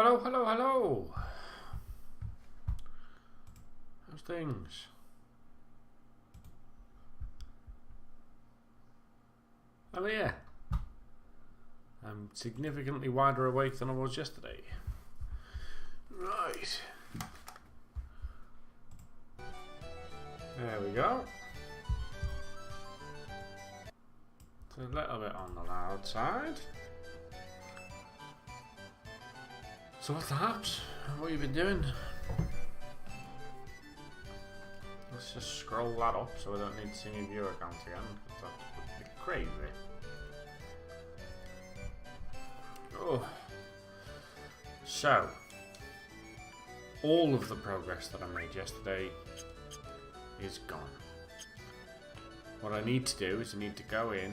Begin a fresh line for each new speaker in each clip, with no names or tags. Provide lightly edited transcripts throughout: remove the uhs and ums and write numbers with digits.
Hello, hello, hello. How's things? Oh yeah. I'm significantly wider awake than I was yesterday. Right. There we go. It's a little bit on the loud side. So what's the haps? What have you been doing? Let's just scroll that up so we don't need to see any viewer count again, because that would be crazy. Oh. So, all of the progress that I made yesterday is gone. What I need to do is I need to go in,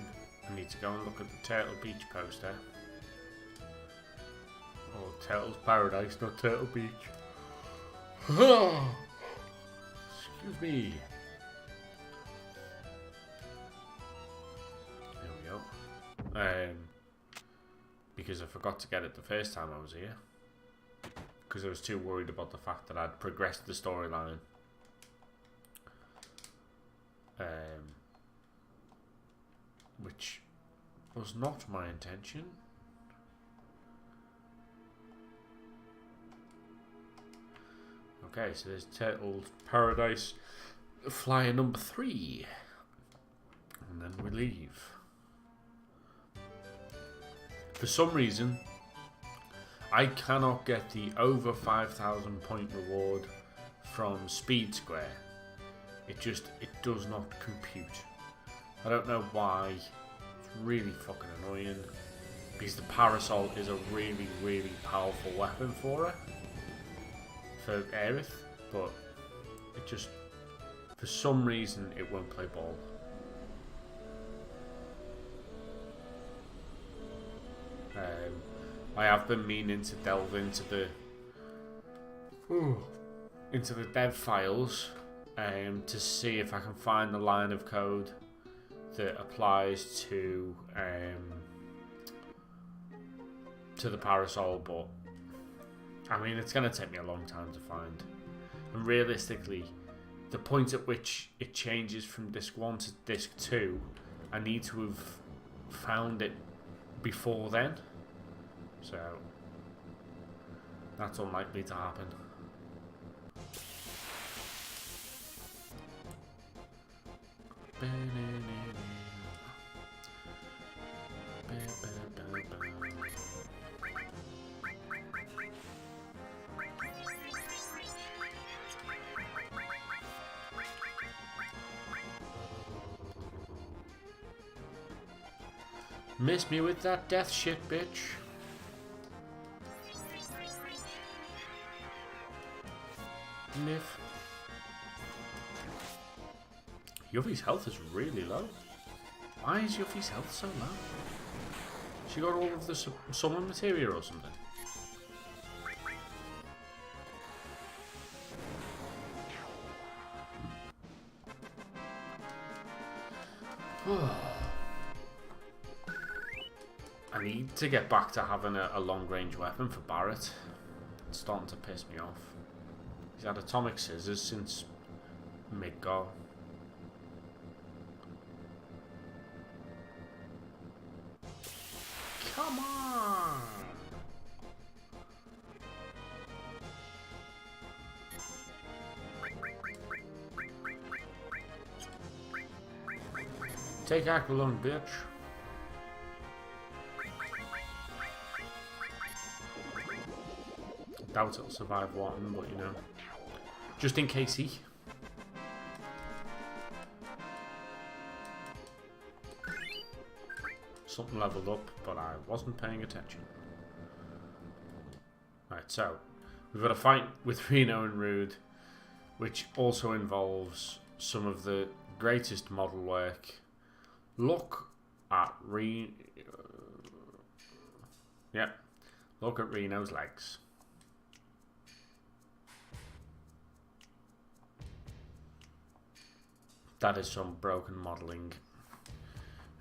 I need to go and look at the Turtle Beach poster. Or Turtle's Paradise, not Turtle Beach. Excuse me. There we go. Because I forgot to get it the first time I was here. Because I was too worried about the fact that I'd progressed the storyline. Which was not my intention. Okay, so there's Turtle's Paradise flyer number 3. And then we leave. For some reason, I cannot get the over 5,000 point reward from Speed Square. It does not compute. I don't know why. It's really fucking annoying. Because the parasol is a really, really powerful weapon for her. For Aerith, but it just, for some reason, it won't play ball. I have been meaning to delve into the dev files to see if I can find the line of code that applies to the parasol, but I mean, it's going to take me a long time to find. And realistically, the point at which it changes from disc 1 to disc 2, I need to have found it before then. So, that's unlikely to happen. Miss me with that death shit, bitch. Niff. Yuffie's health is really low. Why is Yuffie's health so low? She got all of the summon materia or something. I need to get back to having a long-range weapon for Barret. It's starting to piss me off. He's had atomic scissors since Midgar. Come on! Take Aqualung, bitch. Doubt it'll survive one, but you know, just in case he. Something leveled up, but I wasn't paying attention. Right, so we've got a fight with Reno and Rude, which also involves some of the greatest model work. Look at look at Reno's legs. That is some broken modelling.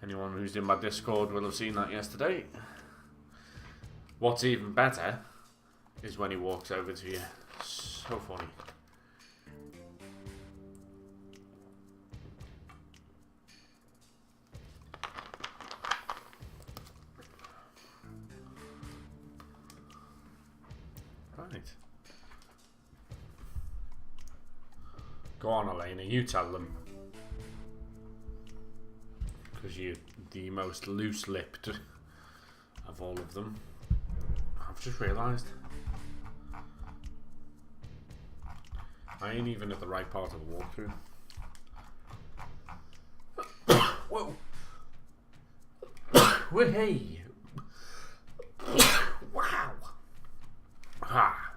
Anyone who's in my Discord will have seen that yesterday. What's even better is when he walks over to you. So funny. Right. Go on, Elena, you tell them. Because you're the most loose-lipped of all of them. I've just realised I ain't even at the right part of the walkthrough. Whoa! Hey! Wow! Ah!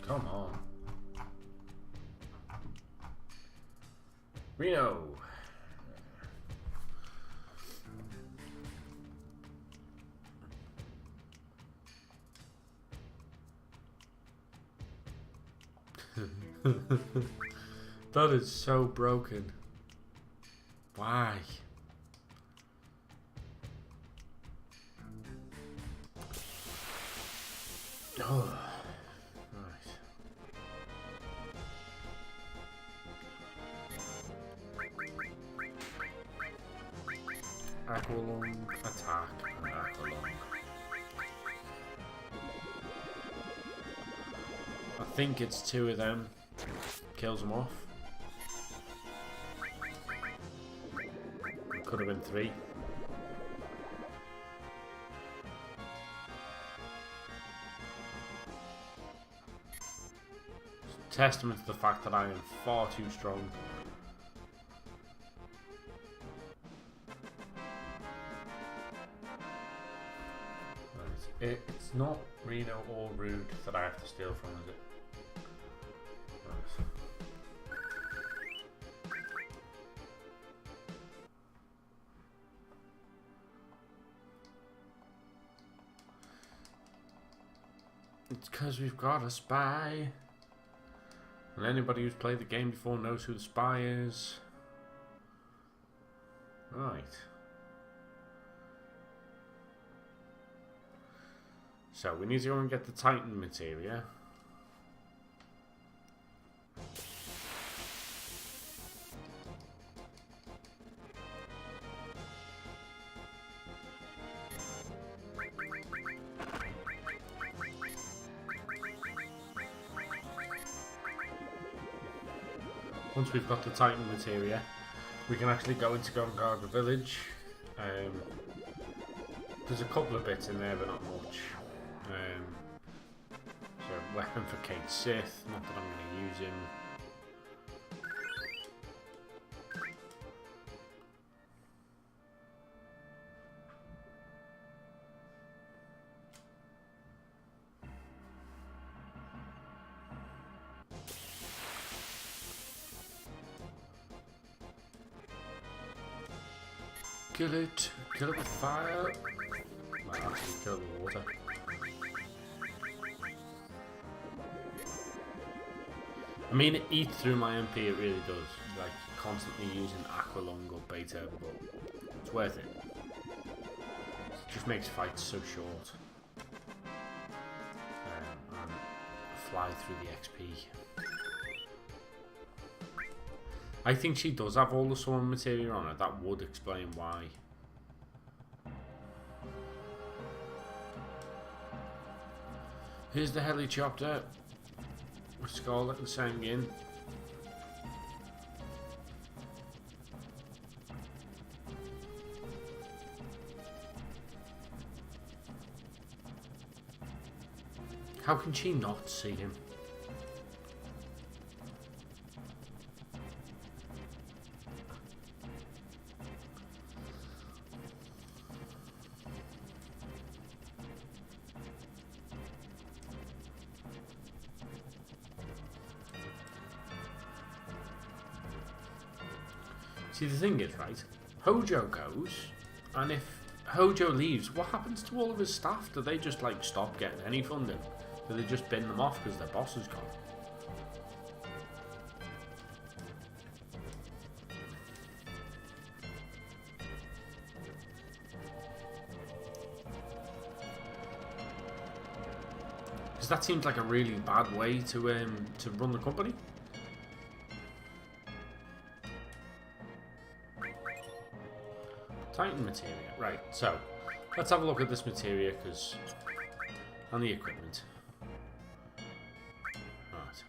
Come on. Reno! That is so broken. Why? Oh, right. Aqualung, attack, and Aqualung. I think it's two of them. Kills them off. Could have been three. It's a testament to the fact that I am far too strong. It's not Reno or Rude that I have to steal from, is it? Right. It's because we've got a spy. And anybody who's played the game before knows who the spy is. Right. So we need to go and get the Titan materia. Once we've got the Titan materia, we can actually go into Gongaga Village. There's a couple of bits in there, but not much. So weapon for Kate Sith, not that I'm going to use him. Kill it with fire. Might actually kill it with water. I mean, it eats through my MP, it really does. Like, constantly using Aqualung or Beta, but it's worth it. It just makes fights so short. And fly through the XP. I think she does have all the summon materia on her. That would explain why. Here's the helicopter with Scarlet and Sangin. How can she not see him? See, the thing is, right, Hojo goes, and if Hojo leaves, what happens to all of his staff? Do they just, like, stop getting any funding? Do they just bin them off because their boss is gone? Because that seems like a really bad way to run the company. Titan materia. Right, so let's have a look at this materia and the equipment. Right.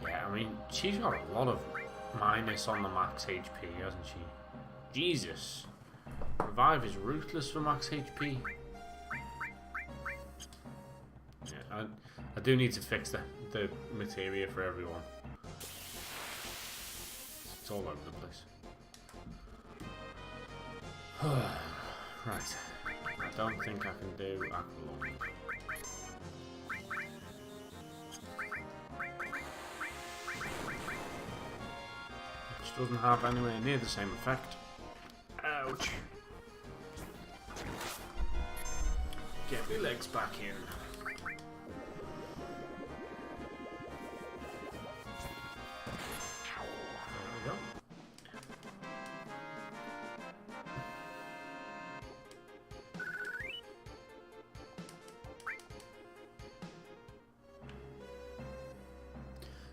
Yeah, I mean, she's got a lot of minus on the max HP, hasn't she? Jesus. Revive is ruthless for max HP. Yeah, I do need to fix the materia for everyone. It's all over the place. Right. I don't think I can do Aqualung. Which doesn't have anywhere near the same effect. Ouch. Get my legs back in.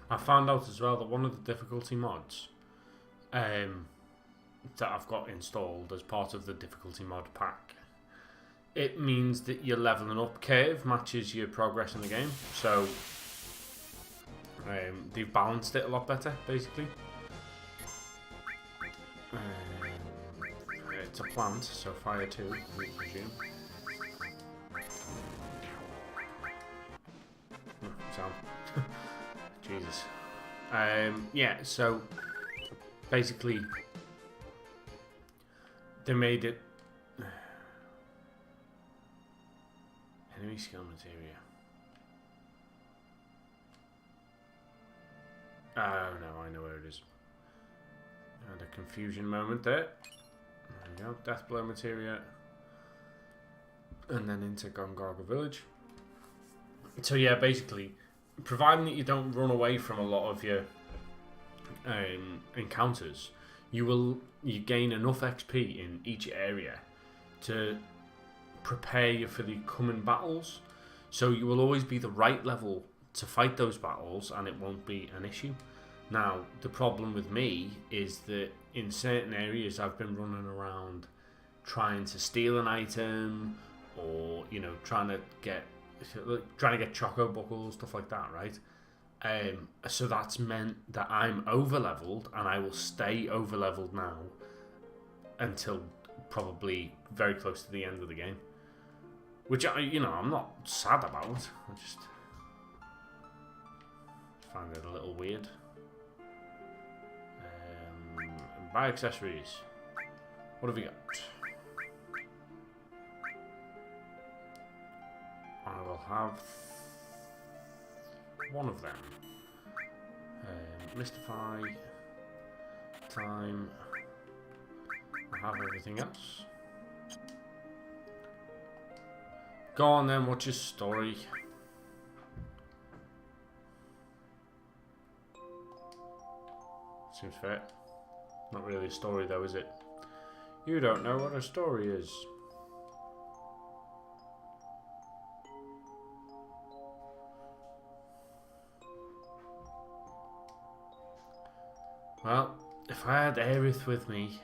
I found out as well that one of the difficulty mods that I've got installed as part of the difficulty mod pack, it means that your leveling up curve matches your progress in the game. So they've balanced it a lot better, basically. It's a plant, so fire 2, we presume. Sound. Jesus. Yeah, so basically they made it enemy skill materia. Oh no, I know where it is. I had a confusion moment there. There we go, death blow materia. And then into Gongarga village. So yeah, basically, providing that you don't run away from a lot of your encounters, you gain enough XP in each area to prepare you for the coming battles. So you will always be the right level to fight those battles, and it won't be an issue. Now, the problem with me is that in certain areas I've been running around trying to steal an item, or trying to get choco buckles, stuff like that, right? So that's meant that I'm over leveled, and I will stay over leveled now until probably very close to the end of the game, which I'm not sad about. I just find it a little weird. Buy accessories. What have we got? I will have one of them. Mystify. Time. I have everything else. Go on then, what's your story? Seems fair. Not really a story though, is it? You don't know what a story is. Well, if I had Aerith with me,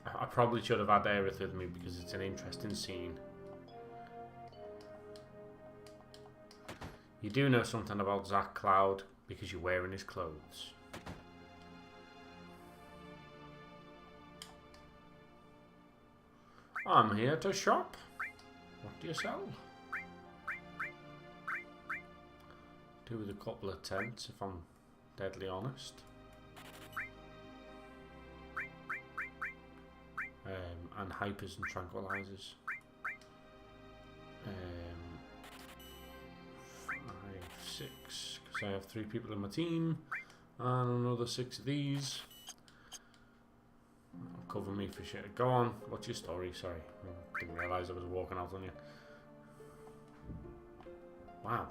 I probably should have had Aerith with me because it's an interesting scene. You do know something about Zack Cloud because you're wearing his clothes. I'm here to shop. What do you sell? Do with a couple of tents, if I'm deadly honest. And hypers and tranquilizers. 5, 6, because I have 3 people in my team, and another 6 of these. That'll cover me for shit. Go on, what's your story? Sorry, I didn't realise I was walking out on you. Wow,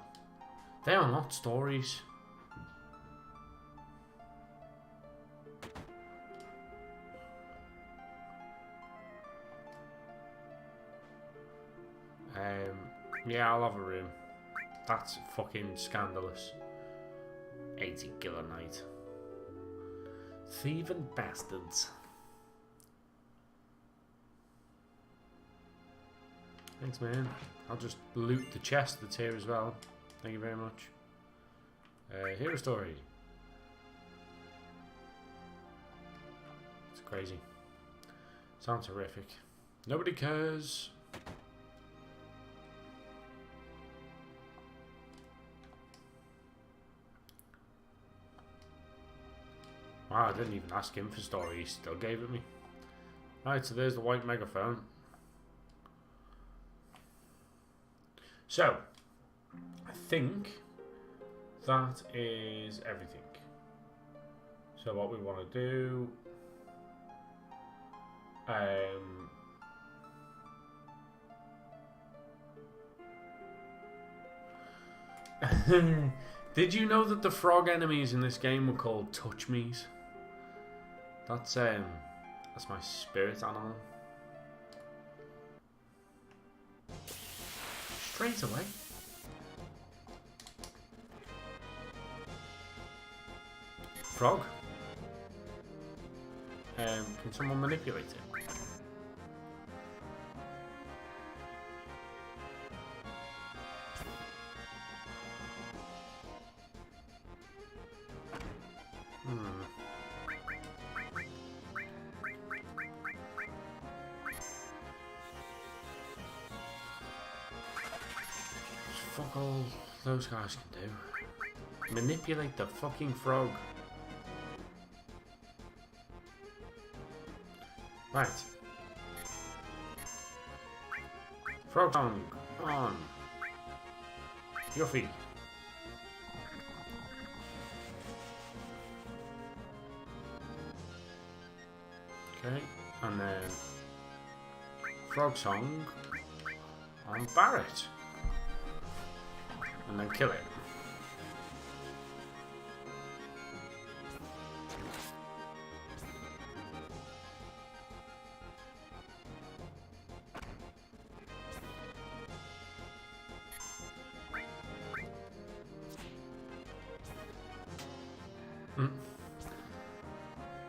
they are not stories. Yeah, I'll have a room. That's fucking scandalous. 80 gil a night. Thieving bastards. Thanks, man. I'll just loot the chest that's here as well. Thank you very much. Hero story. It's crazy. Sounds horrific. Nobody cares. Wow, I didn't even ask him for story. He still gave it me. Right, so there's the white megaphone. So, I think that is everything. So what we want to do... Did you know that the frog enemies in this game were called touch me's? That's my spirit animal. Straight away. Frog. Can someone manipulate it? Fuck all those guys can do. Manipulate the fucking frog. Right. Frog song on. Yuffie. Okay, and then frog song on Barrett. And then kill it.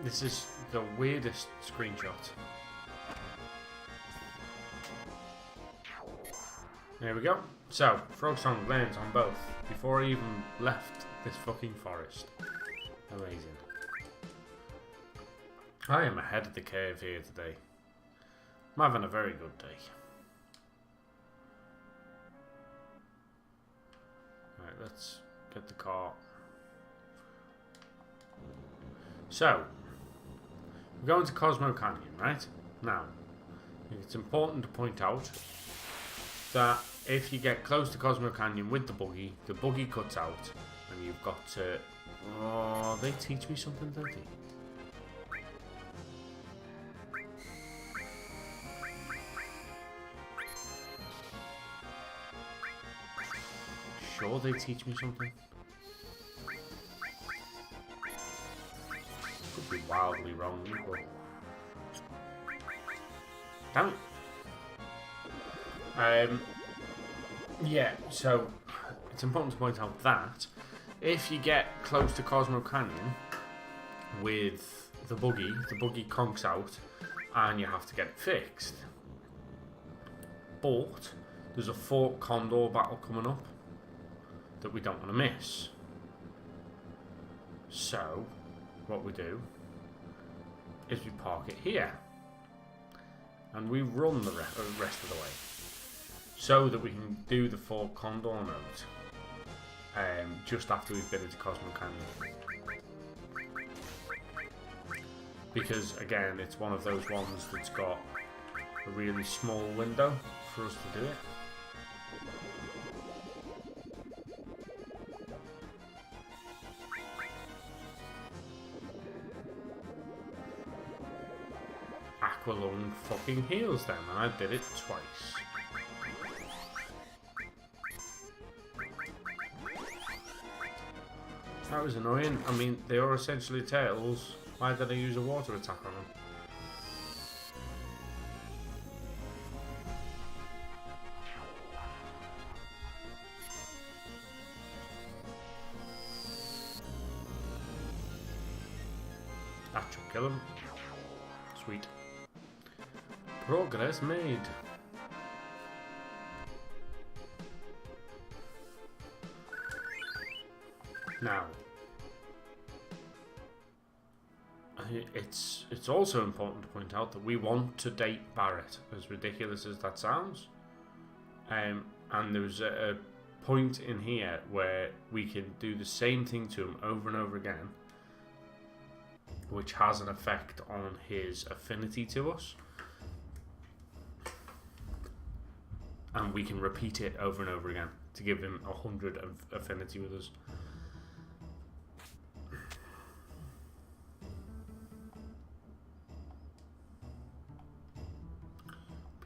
This is the weirdest screenshot. There we go. So, Frog Song lands on both before I even left this fucking forest. Amazing. I am ahead of the curve here today. I'm having a very good day. Right, let's get the car. So, we're going to Cosmo Canyon, right? Now, it's important to point out that if you get close to Cosmo Canyon with the buggy cuts out, and you've got to... Oh, they teach me something, don't they? Sure they teach me something? Could be wildly wrong, but... Damn it. Yeah, so it's important to point out that if you get close to Cosmo Canyon with the buggy conks out and you have to get it fixed. But there's a Fort Condor battle coming up that we don't want to miss. So what we do is we park it here and we run the rest of the way, so that we can do the Fort Condor note just after we've been into Cosmo Canyon. Because again, it's one of those ones that's got a really small window for us to do it. Aqualung fucking heals them, and I did it twice. That was annoying. I mean, they are essentially turtles. Why did I use a water attack on them? kill him. Sweet. Progress made. Now, it's also important to point out that we want to date Barret, as ridiculous as that sounds. And there's a point in here where we can do the same thing to him over and over again, which has an effect on his affinity to us. And we can repeat it over and over again to give him 100 of affinity with us.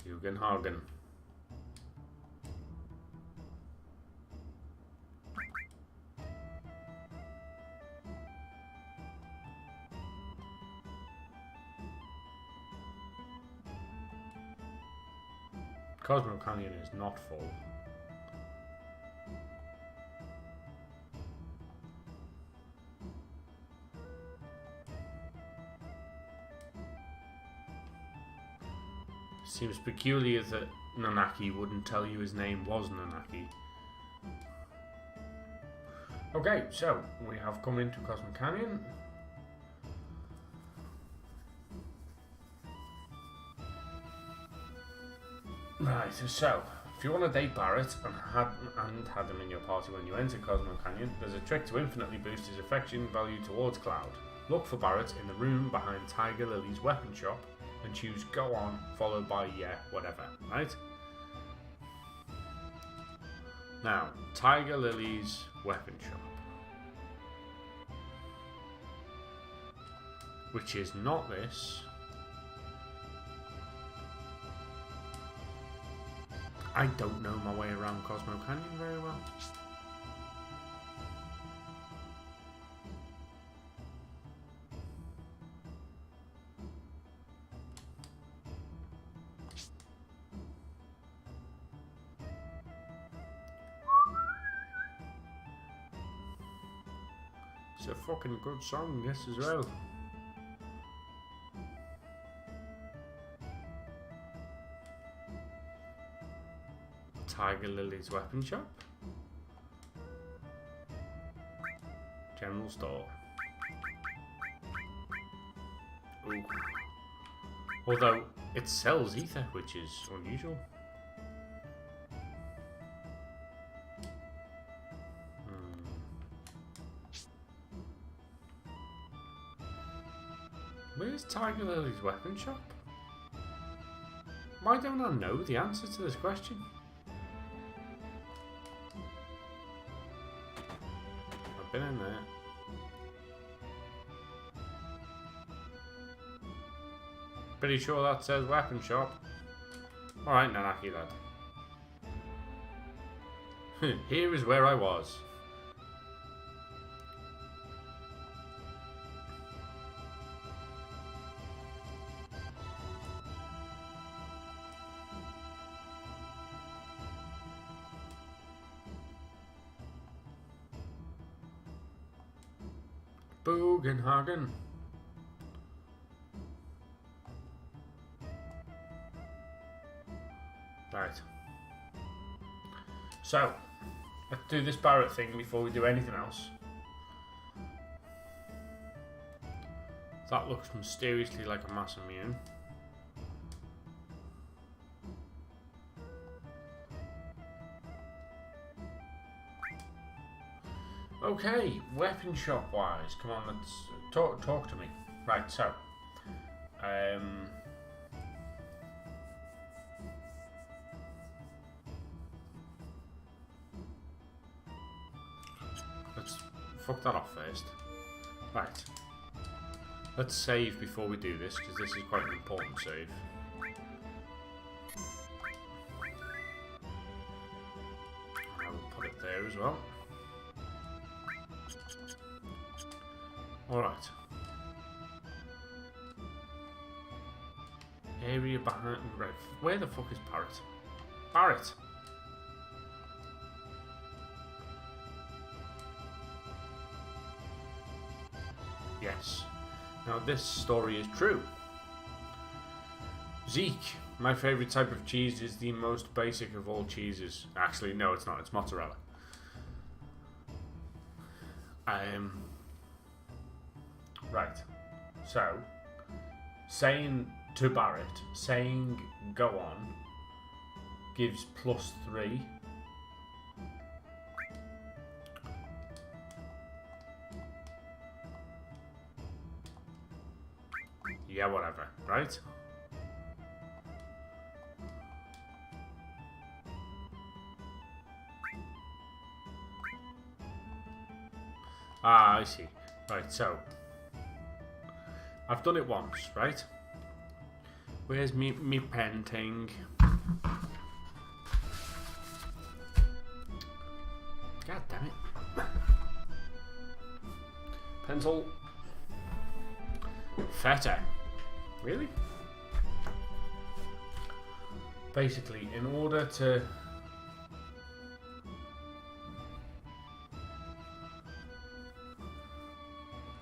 Bugenhagen. Cosmo Canyon is not full. Seems peculiar that Nanaki wouldn't tell you his name was Nanaki. Okay, so we have come into Cosmo Canyon. Right, so if you want to date Barret and had him in your party when you enter Cosmo Canyon, there's a trick to infinitely boost his affection value towards Cloud. Look for Barret in the room behind Tiger Lily's weapon shop and choose go on, followed by yeah, whatever, right? Now, Tiger Lily's weapon shop, which is not this. I don't know my way around Cosmo Canyon very well. It's a fucking good song, this as well. Tiger Lily's weapon shop. General store. Ooh. Although it sells ether, which is unusual. Where's Tiger Lily's weapon shop? Why don't I know the answer to this question? I've been in there. Pretty sure that says weapon shop. Alright, Nanaki lad. Here is where I was. Bugenhagen. Right. So, let's do this Barret thing before we do anything else. That looks mysteriously like a mass immune. Okay, weapon shop wise, come on, let's talk to me. Right, so, let's fuck that off first. Right, let's save before we do this, because this is quite an important save. I will put it there as well. Alright. Area behind... Right. Where the fuck is Barret? Barret! Yes. Now this story is true. Zeke, my favourite type of cheese, is the most basic of all cheeses. Actually, no, it's not. It's mozzarella. Right. So, saying to Barrett, saying go on, gives +3. Yeah, whatever, right? Ah, I see. Right, so I've done it once, right? Where's me pen thing? God damn it. Pencil. Feta. Really? Basically, in order to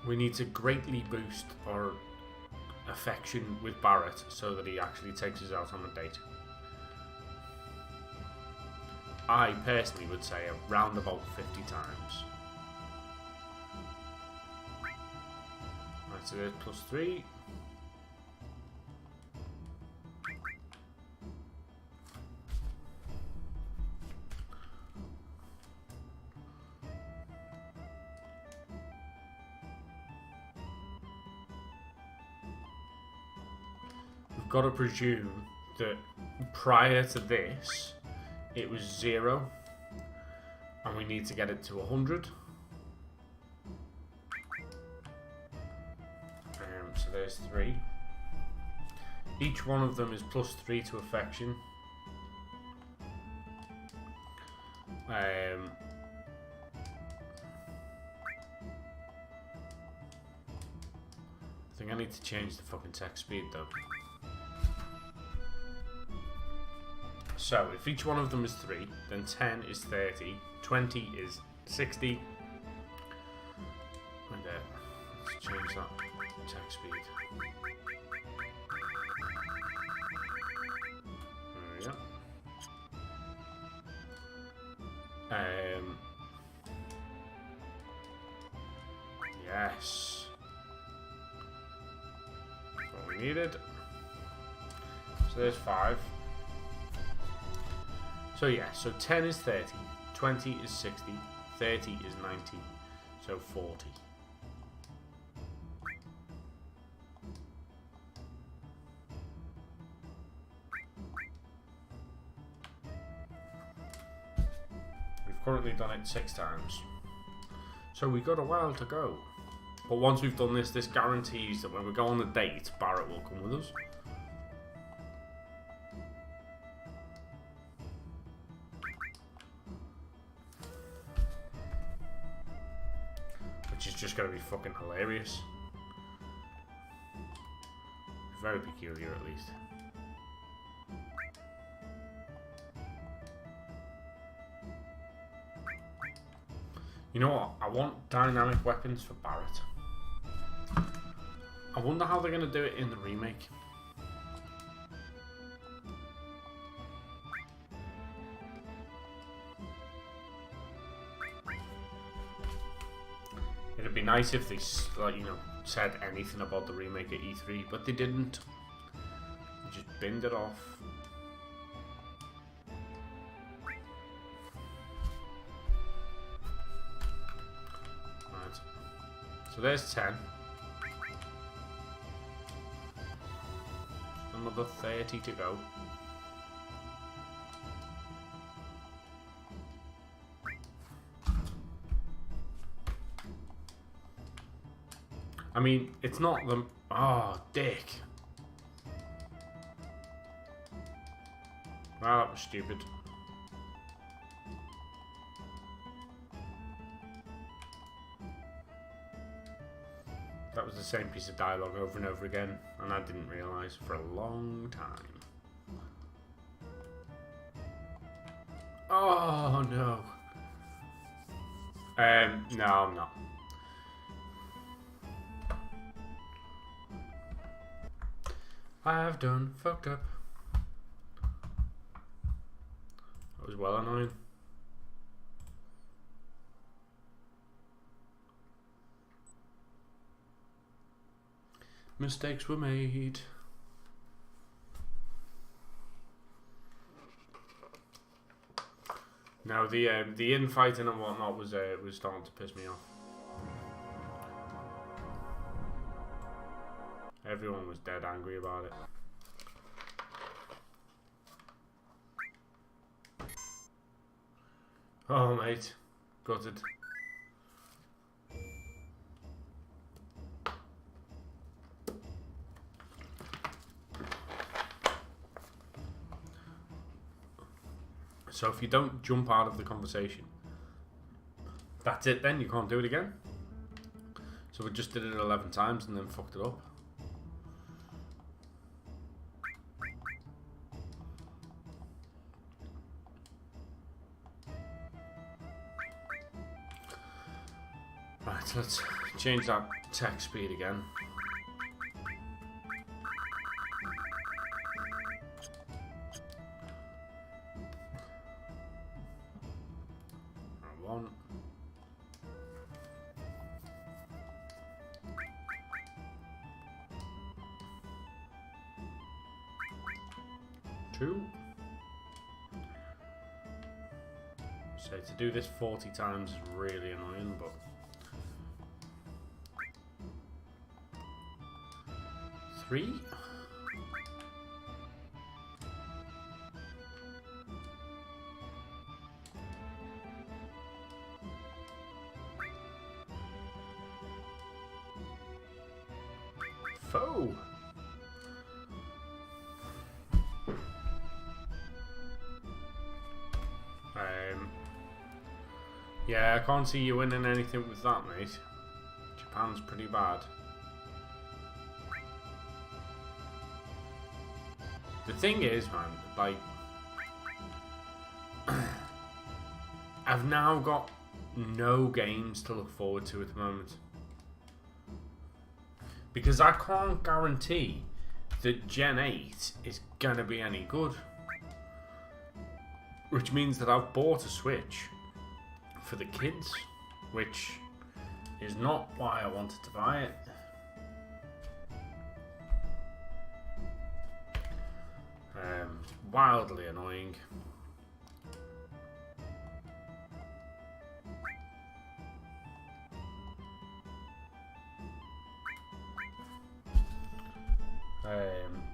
we need to greatly boost our affection with Barrett so that he actually takes us out on a date. I personally would say around about 50 times. Right, so there's +3. Got to presume that prior to this it was 0 and we need to get it to 100. So there's 3. Each one of them is +3 to affection. I think I need to change the fucking text speed though. So, if each one of them is 3, then 10 is 30, 20 is 60. And let's change that text speed. There we go. Yes. That's what we needed. So there's 5. So yeah, so 10 is 30, 20 is 60, 30 is 90, so 40. We've currently done it 6 times. So we've got a while to go. But once we've done this, this guarantees that when we go on the date, Barrett will come with us. Which is just going to be fucking hilarious. Very peculiar, at least. You know what? I want dynamic weapons for Barrett. I wonder how they're going to do it in the remake. It'd be nice if they, like, you know, said anything about the remake at E3, but they didn't. They just binned it off. Right. So there's 10. Another 30 to go. I mean, it's not the... Oh, dick. Well, that was stupid. That was the same piece of dialogue over and over again, and I didn't realise for a long time. Oh, no. No, I'm not. I have done fucked up. That was well annoying. Mistakes were made. Now the infighting and whatnot was starting to piss me off. Everyone was dead angry about it. Oh mate, gutted. So if you don't jump out of the conversation, that's it then, you can't do it again. So we just did it 11 times and then fucked it up. Right, let's change that text speed again. One. Two. So to do this 40 times is really annoying, but 3. Foe. Yeah, I can't see you winning anything with that, mate. Japan's pretty bad. The thing is, man, like, I've now got no games to look forward to at the moment. Because I can't guarantee that Gen 8 is going to be any good. Which means that I've bought a Switch for the kids, which is not why I wanted to buy it. Wildly annoying.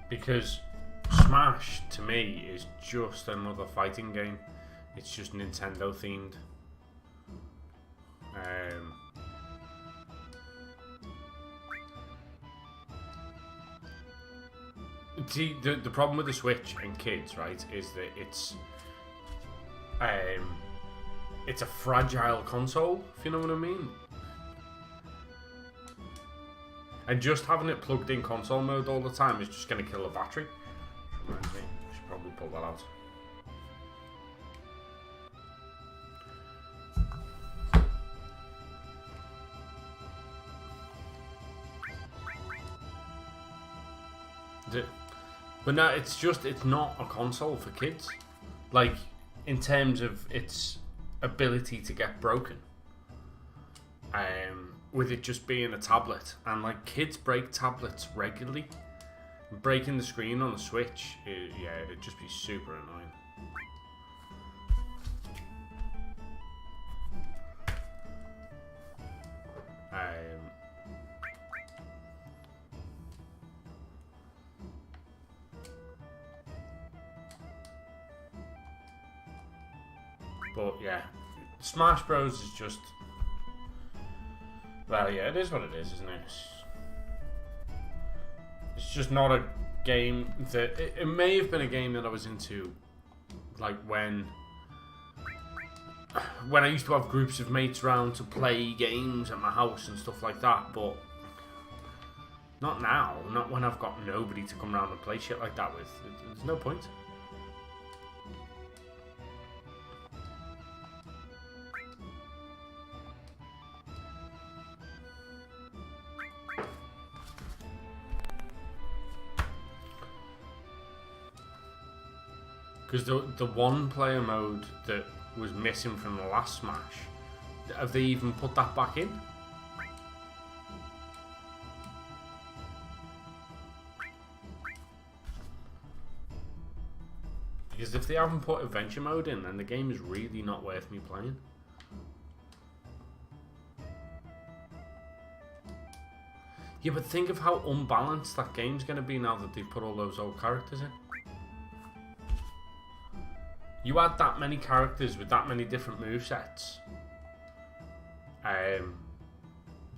Because Smash to me is just another fighting game. It's just Nintendo themed. See, the problem with the Switch and kids, right, is that it's a fragile console, if you know what I mean. And just having it plugged in console mode all the time is just going to kill the battery. Reminds me, I should probably pull that out. But no, it's not a console for kids. Like, in terms of its ability to get broken. With it just being a tablet. And, like, kids break tablets regularly. Breaking the screen on the Switch, yeah, it'd just be super annoying. But yeah, Smash Bros is just, well, yeah, it is what it is, isn't it? It's just not a game that it may have been a game that I was into, like when I used to have groups of mates around to play games at my house and stuff like that. But not now. Not when I've got nobody to come around and play shit like that with. There's no point. Because the one player mode that was missing from the last Smash, have they even put that back in? Because if they haven't put adventure mode in, then the game is really not worth me playing. Yeah, but think of how unbalanced that game's going to be now that they've put all those old characters in. You add that many characters with that many different movesets,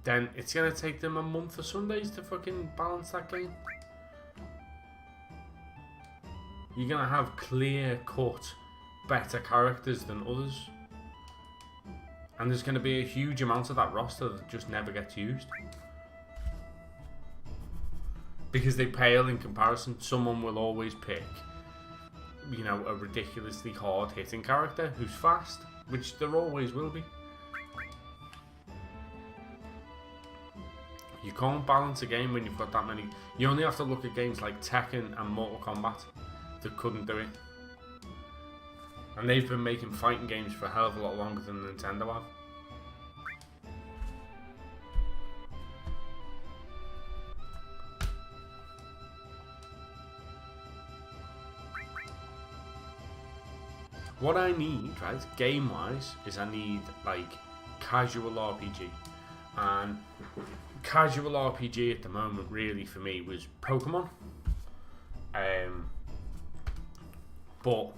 then it's going to take them a month of Sundays to fucking balance that game. You're going to have clear-cut, better characters than others. And there's going to be a huge amount of that roster that just never gets used. Because they pale in comparison. Someone will always pick, you know, a ridiculously hard-hitting character who's fast, which there always will be. You can't balance a game when you've got that many. You only have to look at games like Tekken and Mortal Kombat that couldn't do it. And they've been making fighting games for a hell of a lot longer than Nintendo have. What I need, right, game-wise, is I need, like, casual RPG. And casual RPG at the moment, really, for me, was Pokemon. But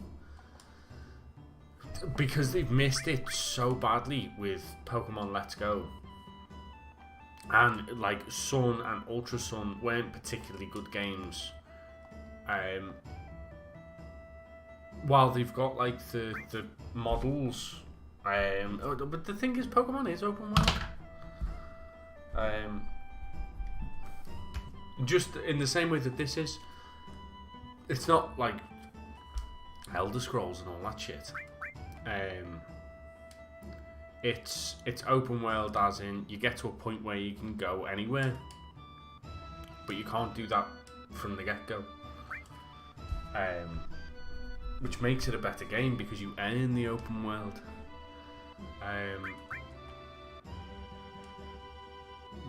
because they've missed it so badly with Pokemon Let's Go, and, like, Sun and Ultra Sun weren't particularly good games. While they've got, like, the models, but the thing is, Pokemon is open world. Just in the same way that this is, it's not like Elder Scrolls and all that shit. It's open world, as in you get to a point where you can go anywhere, but you can't do that from the get-go. Which makes it a better game because you earn the open world.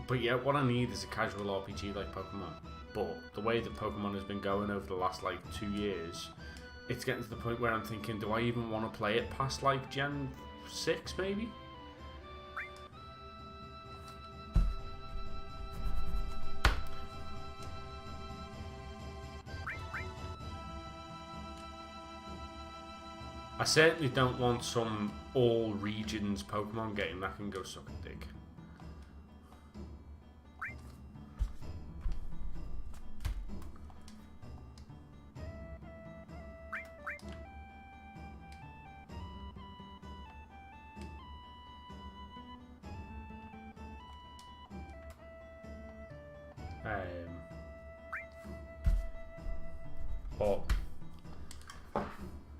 But yeah, what I need is a casual RPG like Pokemon. But the way that Pokemon has been going over the last, like, 2 years, it's getting to the point where I'm thinking, do I even want to play it past, like, Gen 6 maybe? I certainly don't want some all regions Pokemon game that can go suck a dick. But I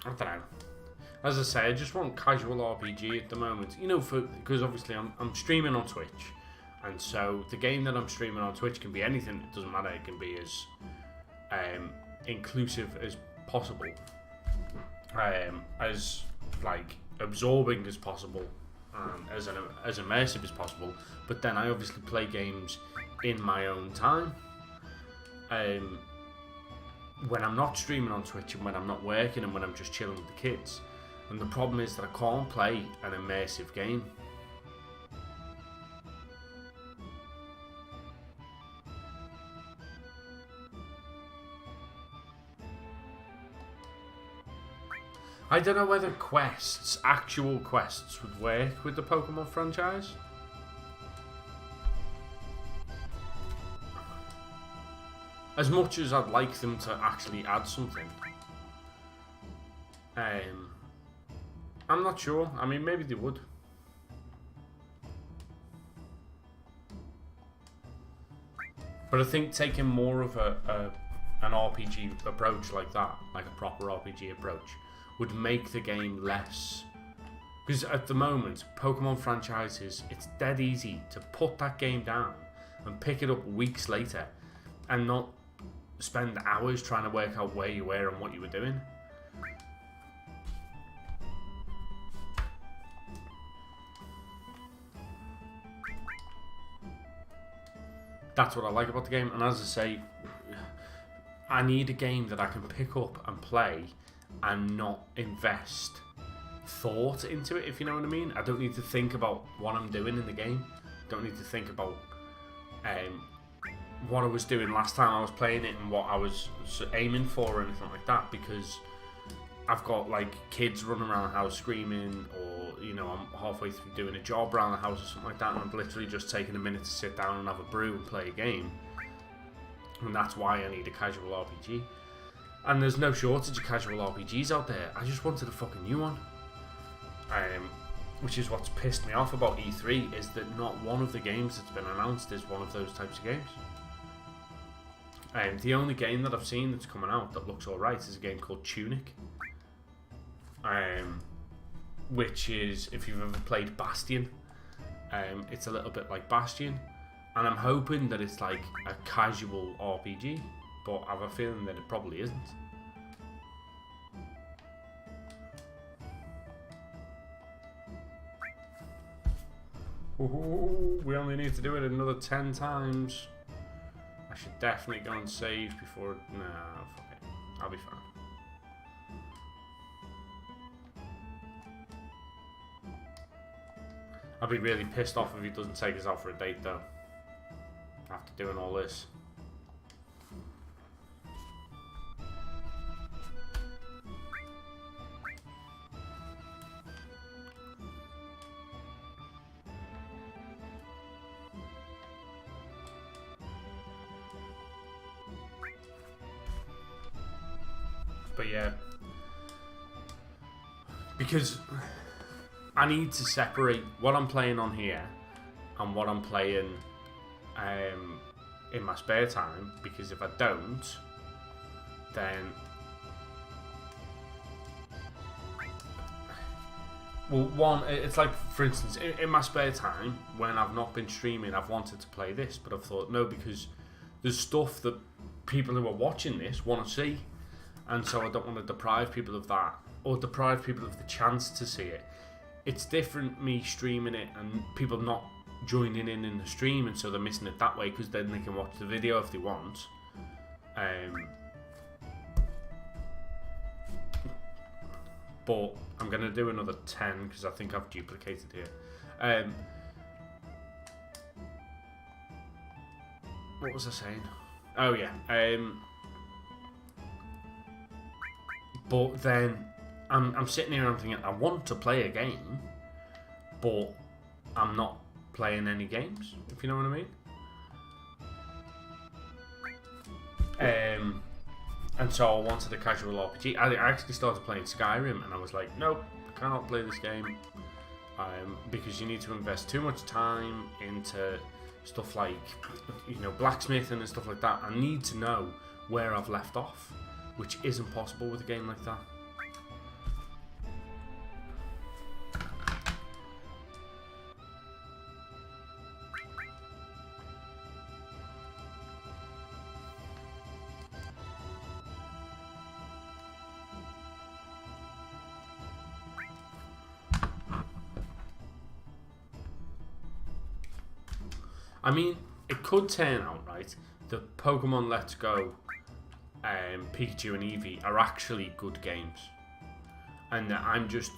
don't know. As I say, I just want casual RPG at the moment. You know, because obviously I'm streaming on Twitch, and so the game that I'm streaming on Twitch can be anything. It doesn't matter. It can be as inclusive as possible, as, like, absorbing as possible, as immersive as possible. But then I obviously play games in my own time. When I'm not streaming on Twitch, and when I'm not working, and when I'm just chilling with the kids. And the problem is that I can't play an immersive game. I don't know whether actual quests would work with the Pokemon franchise. As much as I'd like them to actually add something. I'm not sure. I mean, maybe they would. But I think taking more of an RPG approach like that, like a proper RPG approach, would make the game less. Because at the moment, Pokemon franchises, it's dead easy to put that game down and pick it up weeks later and not spend hours trying to work out where you were and what you were doing. That's what I like about the game. And as I say, I need a game that I can pick up and play and not invest thought into it, if you know what I mean. I don't need to think about what I'm doing in the game. I don't need to think about what I was doing last time I was playing it and what I was aiming for or anything like that, because I've got like kids running around the house screaming, or you know, I'm halfway through doing a job around the house or something like that, and I'm literally just taking a minute to sit down and have a brew and play a game. And that's why I need a casual RPG. And there's no shortage of casual RPGs out there. I just wanted a fucking new one. Which is what's pissed me off about E3, is that not one of the games that's been announced is one of those types of games. The only game that I've seen that's coming out that looks alright is a game called Tunic. Which is, if you've ever played Bastion, it's a little bit like Bastion. And I'm hoping that it's like a casual RPG, but I have a feeling that it probably isn't. Ooh, we only need to do it another 10 times. I should definitely go and save before... Nah, fuck it. I'll be fine. I'll be really pissed off if he doesn't take us out for a date though, after doing all this. But yeah, because I need to separate what I'm playing on here and what I'm playing in my spare time, because if I don't, then well, one, it's like, for instance, in my spare time when I've not been streaming, I've wanted to play this, but I've thought no, because there's stuff that people who are watching this want to see, and so I don't want to deprive people of that, or deprive people of the chance to see it. It's different me streaming it and people not joining in the stream, and so they're missing it that way, because then they can watch the video if they want. But I'm going to do another 10 because I think I've duplicated here. What was I saying? Oh yeah. But then I'm sitting here and I'm thinking, I want to play a game, but I'm not playing any games, if you know what I mean. And so I wanted a casual RPG. I actually started playing Skyrim, and I was like, nope, I cannot play this game, because you need to invest too much time into stuff like, you know, blacksmithing and stuff like that. I need to know where I've left off, which isn't possible with a game like that. I mean, it could turn out, right, that Pokemon Let's Go, Pikachu and Eevee are actually good games, and that I'm just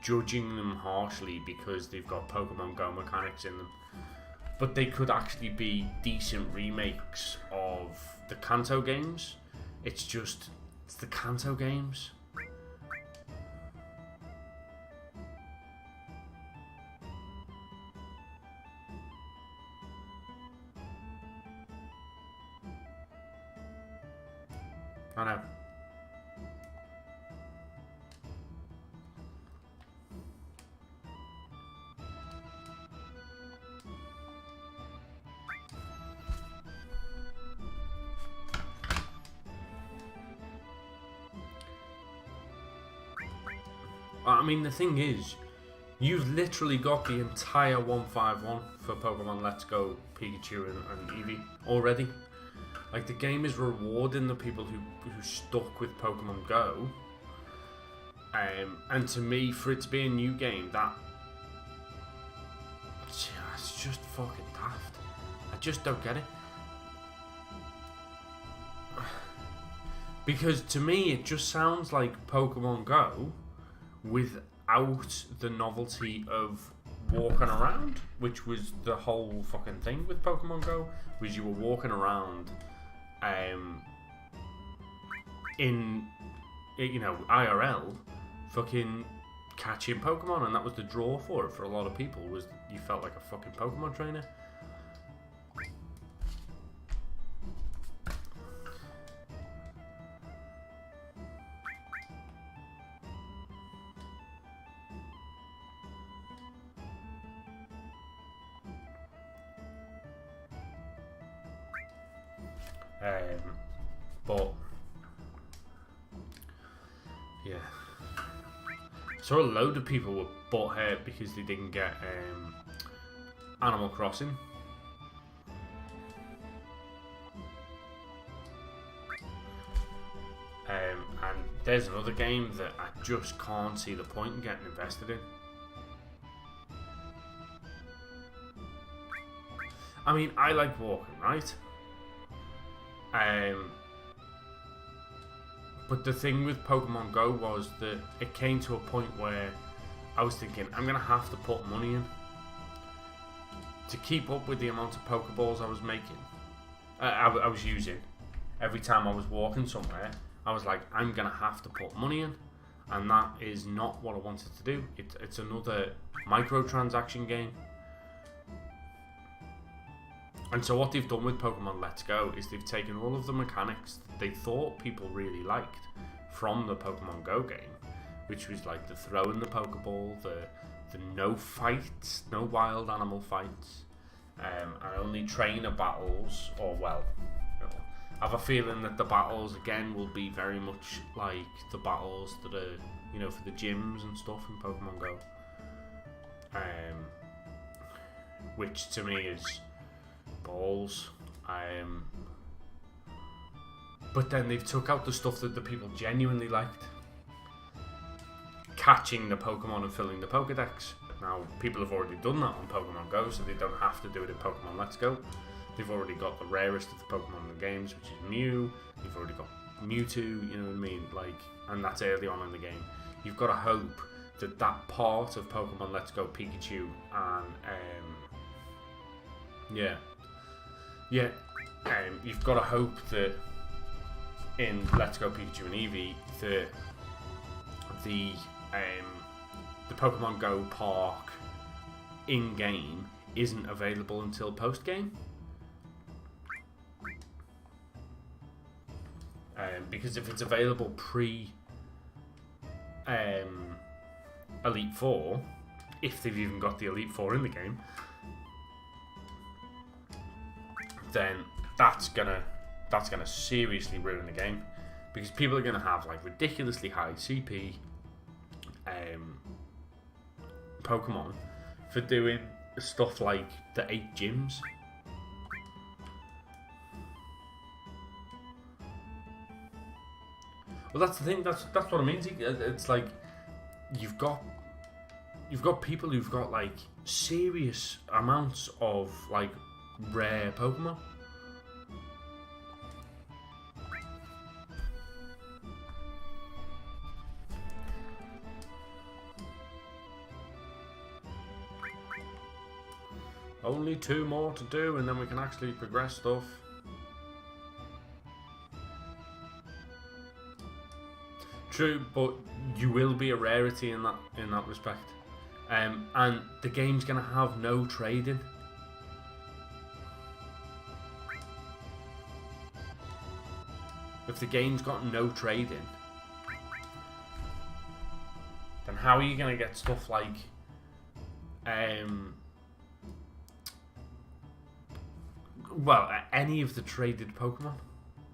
judging them harshly because they've got Pokemon Go mechanics in them. But they could actually be decent remakes of the Kanto games. It's the Kanto games. I know. I mean, the thing is, you've literally got the entire 151 for Pokemon Let's Go, Pikachu and Eevee already. Like, the game is rewarding the people who stuck with Pokemon Go. And to me, for it to be a new game, it's just fucking daft. I just don't get it. Because to me, it just sounds like Pokemon Go without the novelty of walking around, which was the whole fucking thing with Pokemon Go, was you were walking around in, you know, IRL, fucking catching Pokemon, and that was the draw for it for a lot of people, was you felt like a fucking Pokemon trainer. But yeah, so a load of people were butthurt because they didn't get Animal Crossing. And there's another game that I just can't see the point in getting invested in. I mean, I like walking, right? But the thing with Pokemon Go was that it came to a point where I was thinking, I'm going to have to put money in to keep up with the amount of Pokeballs I was making. I was using every time I was walking somewhere. I was like, I'm going to have to put money in, and that is not what I wanted to do. It's another microtransaction game. And so what they've done with Pokemon Let's Go is they've taken all of the mechanics that they thought people really liked from the Pokemon Go game, which was like the throwing the Pokeball, the no fights, no wild animal fights, and only trainer battles, or well, you know, I have a feeling that the battles again will be very much like the battles that are, you know, for the gyms and stuff in Pokemon Go, which to me is balls. But then they've took out the stuff that the people genuinely liked, catching the Pokemon and filling the Pokedex. Now people have already done that on Pokemon Go, so they don't have to do it in Pokemon Let's Go. They've already got the rarest of the Pokemon in the games, which is Mew. You've already got Mewtwo, you know what I mean, like, and that's early on in the game. You've got to hope that that part of Pokemon Let's Go, Pikachu and you've got to hope that in Let's Go Pikachu and Eevee that the Pokemon Go Park in-game isn't available until post-game. Because if it's available pre Elite Four, if they've even got the Elite Four in the game, then that's gonna seriously ruin the game, because people are gonna have like ridiculously high CP Pokemon for doing stuff like the 8 gyms. Well, that's the thing. That's what I mean. It's like you've got people who've got like serious amounts of like rare Pokemon. Only 2 more to do, and then we can actually progress stuff. True, but you will be a rarity in that respect, and the game's gonna have no trading. If the game's got no trading, then how are you gonna get stuff like well, any of the traded Pokemon?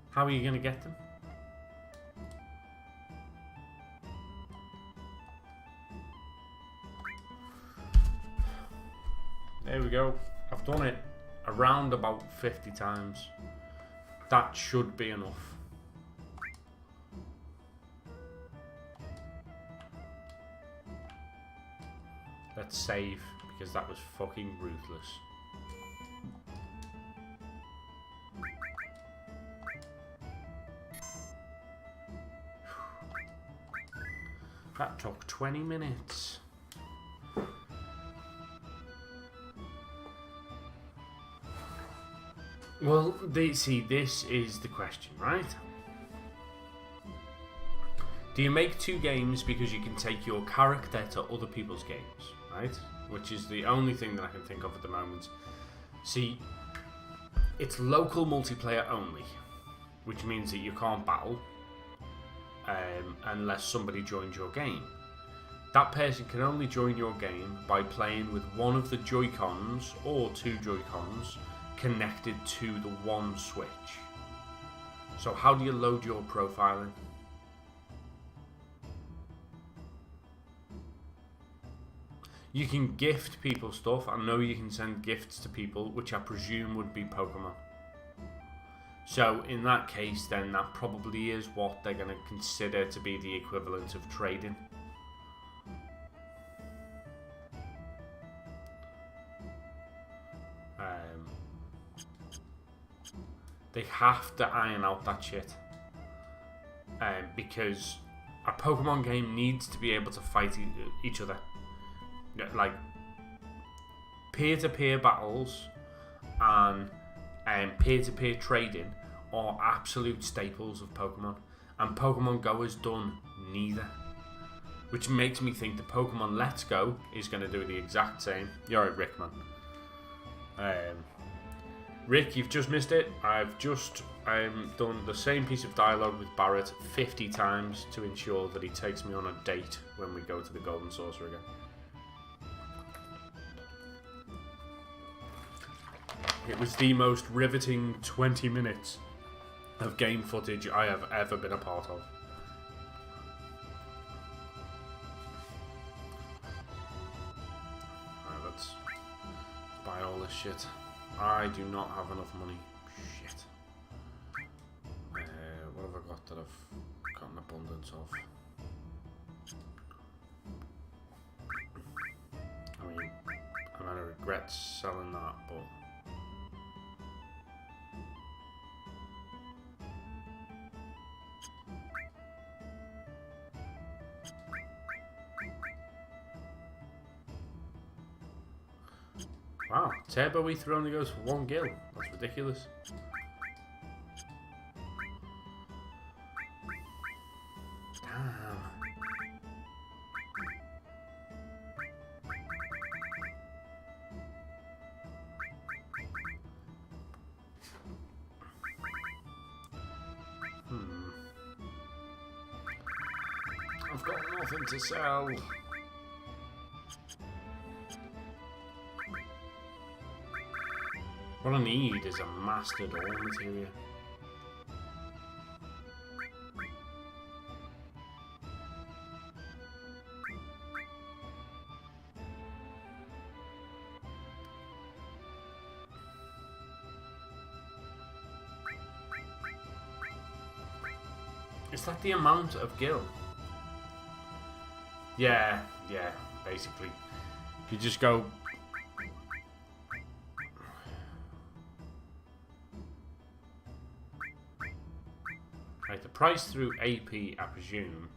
How are you gonna get them? There we go. I've done it around about 50 times. That should be enough. Let's save, because that was fucking ruthless. That took 20 minutes. Well, see, this is the question, right? Do you make 2 games because you can take your character to other people's games, right? Which is the only thing that I can think of at the moment. See, it's local multiplayer only, which means that you can't battle unless somebody joins your game. That person can only join your game by playing with one of the Joy-Cons or 2 Joy-Cons connected to the one Switch. So how do you load your profile in? You can gift people stuff. I know you can send gifts to people, which I presume would be Pokemon. So in that case, then that probably is what they're going to consider to be the equivalent of trading. They have to iron out that shit. Because a Pokemon game needs to be able to fight each other. Like peer-to-peer battles and peer-to-peer trading are absolute staples of Pokemon, and Pokemon Go has done neither, which makes me think the Pokemon Let's Go is going to do the exact same. You're right, Rick, man. Rick, you've just missed it. I've just done the same piece of dialogue with Barrett 50 times to ensure that he takes me on a date when we go to the Golden Saucer again. It was the most riveting 20 minutes of game footage I have ever been a part of. Alright, let's buy all this shit. I do not have enough money. Shit. What have I got that I've got an abundance of? I mean, I'm gonna regret selling that, but... Wow, Turbo Ether only goes for 1 gil. That's ridiculous. Damn. I've got nothing to sell. What I need is a mastered ore material. Is that the amount of gil? Yeah, basically. You just go... Right, the price through AP, I presume,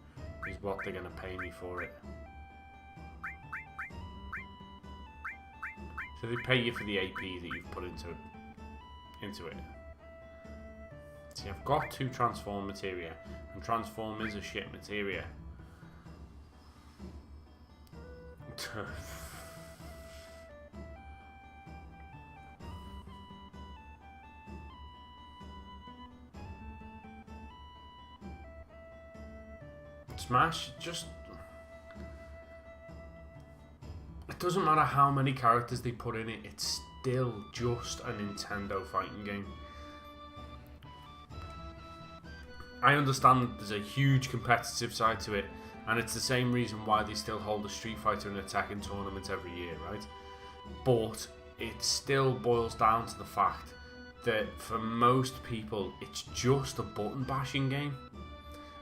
is what they're going to pay me for it. So they pay you for the AP that you've put into it. See, I've got 2 transform materia, and transform is a shit materia. Smash, just... It doesn't matter how many characters they put in it, it's still just a Nintendo fighting game. I understand that there's a huge competitive side to it, and it's the same reason why they still hold a Street Fighter and Tekken tournament every year, right? But it still boils down to the fact that for most people, it's just a button bashing game.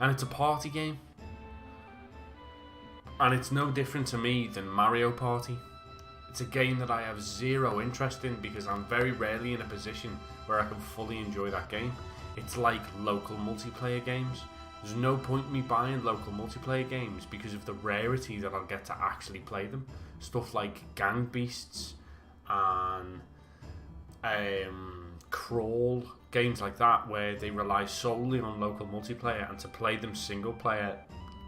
And it's a party game. And it's no different to me than Mario Party. It's a game that I have zero interest in because I'm very rarely in a position where I can fully enjoy that game. It's like local multiplayer games. There's no point in me buying local multiplayer games because of the rarity that I'll get to actually play them. Stuff like Gang Beasts and Crawl, games like that where they rely solely on local multiplayer, and to play them single player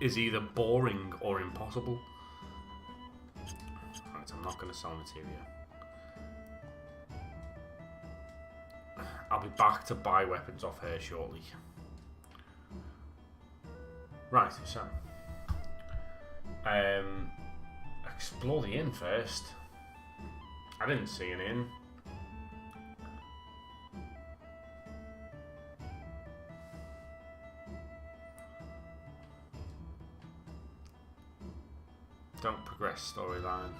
is either boring or impossible. Right, I'm not going to sell materia. I'll be back to buy weapons off her shortly. Right, so explore the inn first. I didn't see an inn. Don't progress storyline.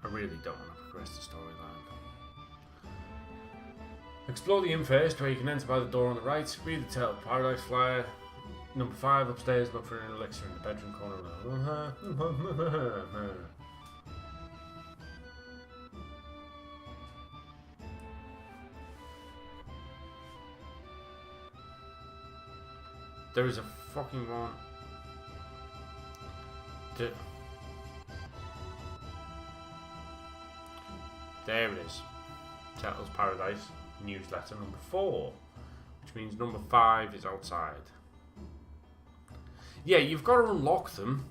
I really don't want to progress the storyline. Explore the inn first, where you can enter by the door on the right. Read the Tale of Paradise flyer. Number 5 upstairs. Look for an elixir in the bedroom corner. There is a fucking one. There it is. Turtle's Paradise newsletter number 4, which means number 5 is outside. Yeah, you've got to unlock them,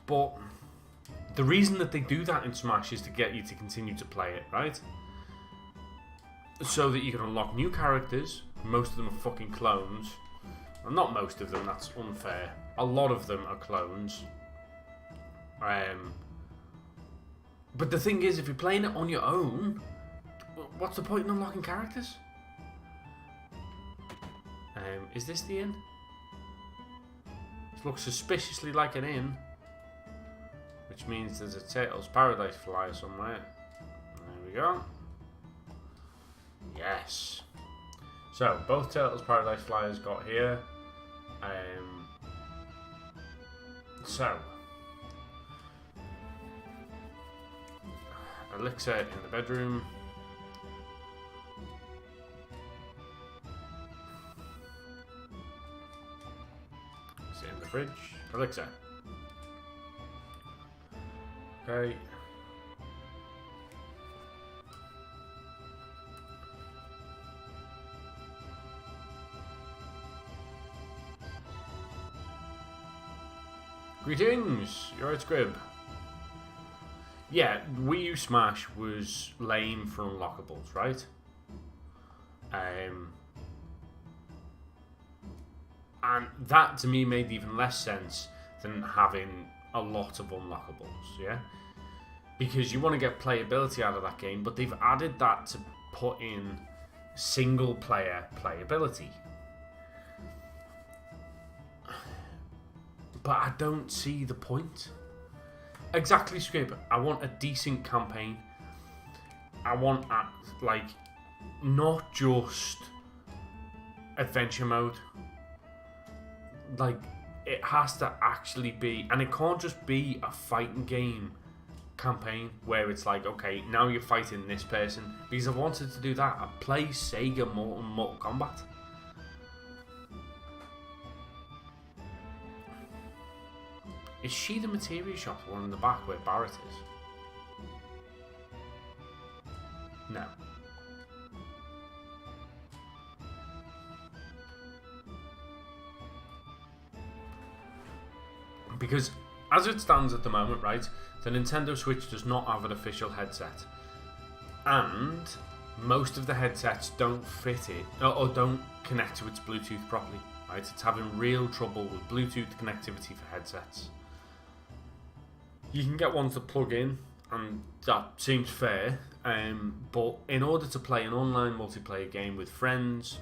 but the reason that they do that in Smash is to get you to continue to play it, right? So that you can unlock new characters. Most of them are fucking clones. Well, not most of them, that's unfair. A lot of them are clones. But the thing is, if you're playing it on your own, what's the point in unlocking characters? Is this the inn? This looks suspiciously like an inn, which means there's a Turtle's Paradise flyer somewhere. There we go. Yes. So, both Turtle's Paradise flyers got here. So, elixir in the bedroom. Is it in the fridge? Elixir. Okay. Greetings, you're right, Scrib. Yeah, Wii U Smash was lame for unlockables, right? And that to me made even less sense than having a lot of unlockables, yeah? Because you want to get playability out of that game, but they've added that to put in single player playability. But I don't see the point. Exactly, Scrib. I want a decent campaign. I want, not just adventure mode. Like, it has to actually be, and it can't just be a fighting game campaign where it's like, okay, now you're fighting this person. Because I wanted to do that. I play Sega Mortal Kombat. Is she the materia shop, the one in the back where Barrett is? No. Because as it stands at the moment, right, the Nintendo Switch does not have an official headset. And most of the headsets don't fit it, or don't connect to its Bluetooth properly, right? It's having real trouble with Bluetooth connectivity for headsets. You can get ones that plug in, and that seems fair, but in order to play an online multiplayer game with friends,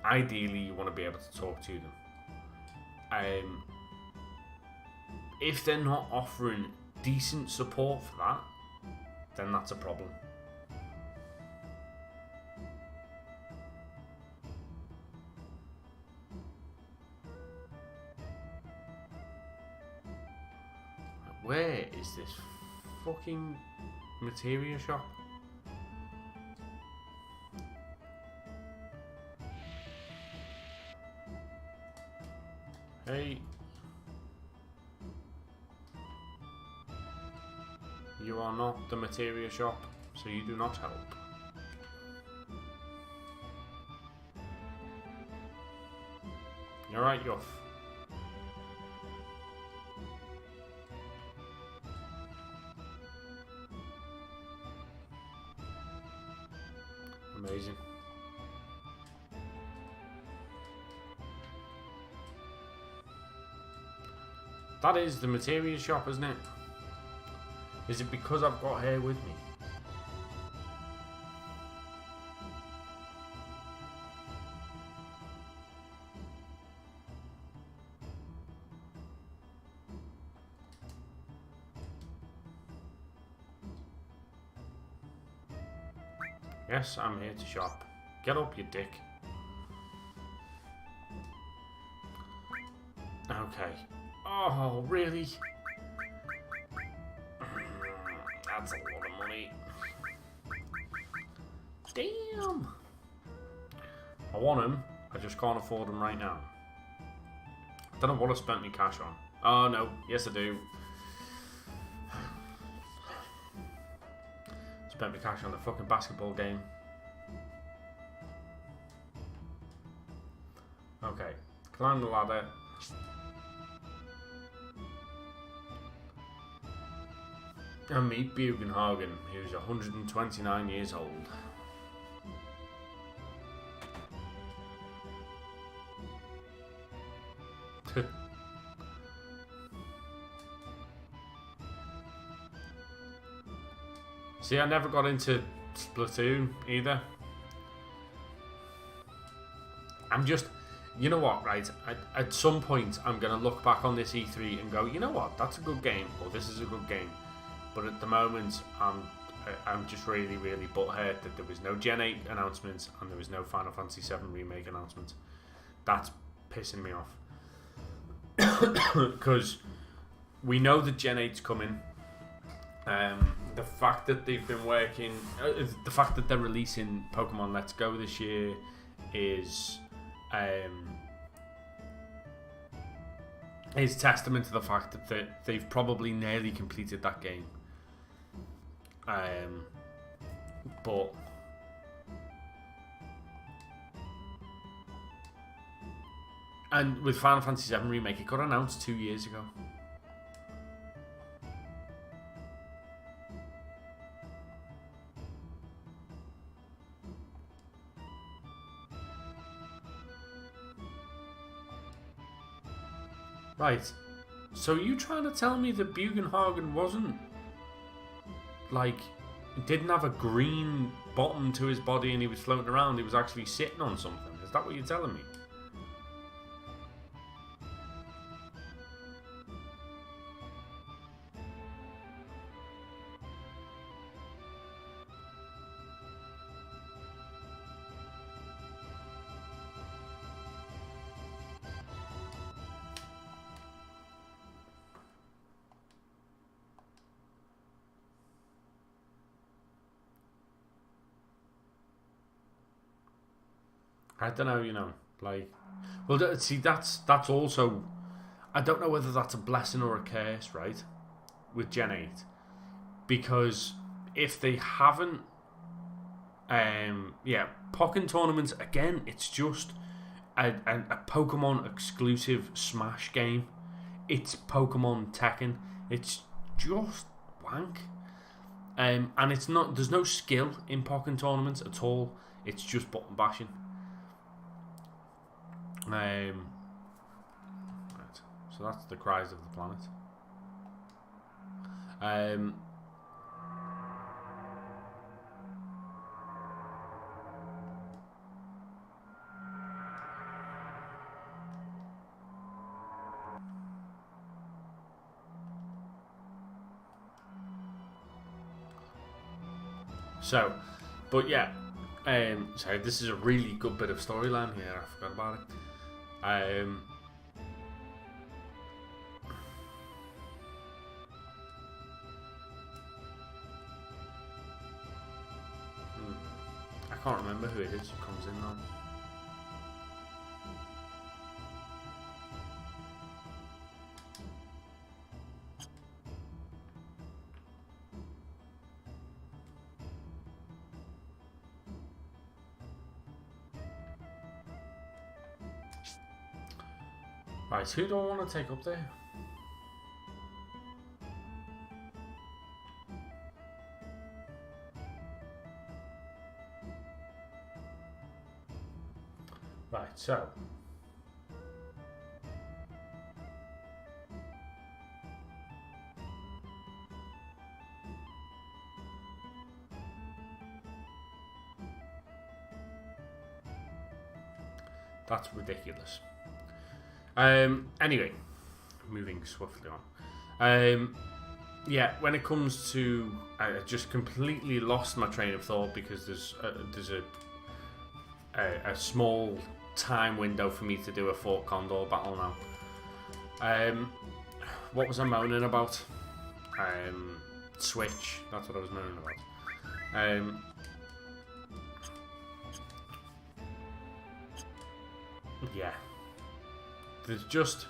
ideally you want to be able to talk to them. If they're not offering decent support for that, then that's a problem. Where is this fucking materia shop? Hey. You are not the materia shop, so you do not help. You're right, Yuff. Amazing. That is the materia shop, isn't it? Is it because I've got hair with me? Yes, I'm here to shop. Get up, you dick. Okay. Oh, really? That's a lot of money. Damn! I want them, I just can't afford them right now. I don't know what I spent my cash on. Oh no, yes I do. Spent my cash on the fucking basketball game. Okay, climb the ladder. And meet Bugenhagen, who's 129 years old. See, I never got into Splatoon either. I'm just, you know what, right? At some point, I'm going to look back on this E3 and go, you know what, that's a good game, or this is a good game. But at the moment, I'm just really, really butthurt that there was no Gen 8 announcements and there was no Final Fantasy 7 Remake announcements. That's pissing me off. Because we know that Gen 8's coming. The fact that they've been working, the fact that they're releasing Pokemon Let's Go this year is testament to the fact that they've probably nearly completed that game. But and with Final Fantasy 7 Remake, it got announced 2 years ago. Right, so are you trying to tell me that Bugenhagen wasn't, like, didn't have a green bottom to his body and he was floating around, he was actually sitting on something? Is that what you're telling me? I don't know, you know, like, well, see, that's also, I don't know whether that's a blessing or a curse, right, with Gen 8, because if they haven't, Pokken tournaments, again, it's just a Pokemon exclusive Smash game. It's Pokemon Tekken. It's just wank. And it's not, there's no skill in Pokken tournaments at all. It's just button bashing. Right, so that's the cries of the planet. So, but yeah, sorry, this is a really good bit of storyline here. I forgot about it. I can't remember who it is who comes in now. Right, who do I want to take up there? Right, so that's ridiculous. Anyway, moving swiftly on. Yeah, when it comes to, I just completely lost my train of thought because there's a small time window for me to do a Fort Condor battle now. What was I moaning about? Switch. That's what I was moaning about. Yeah. There's just...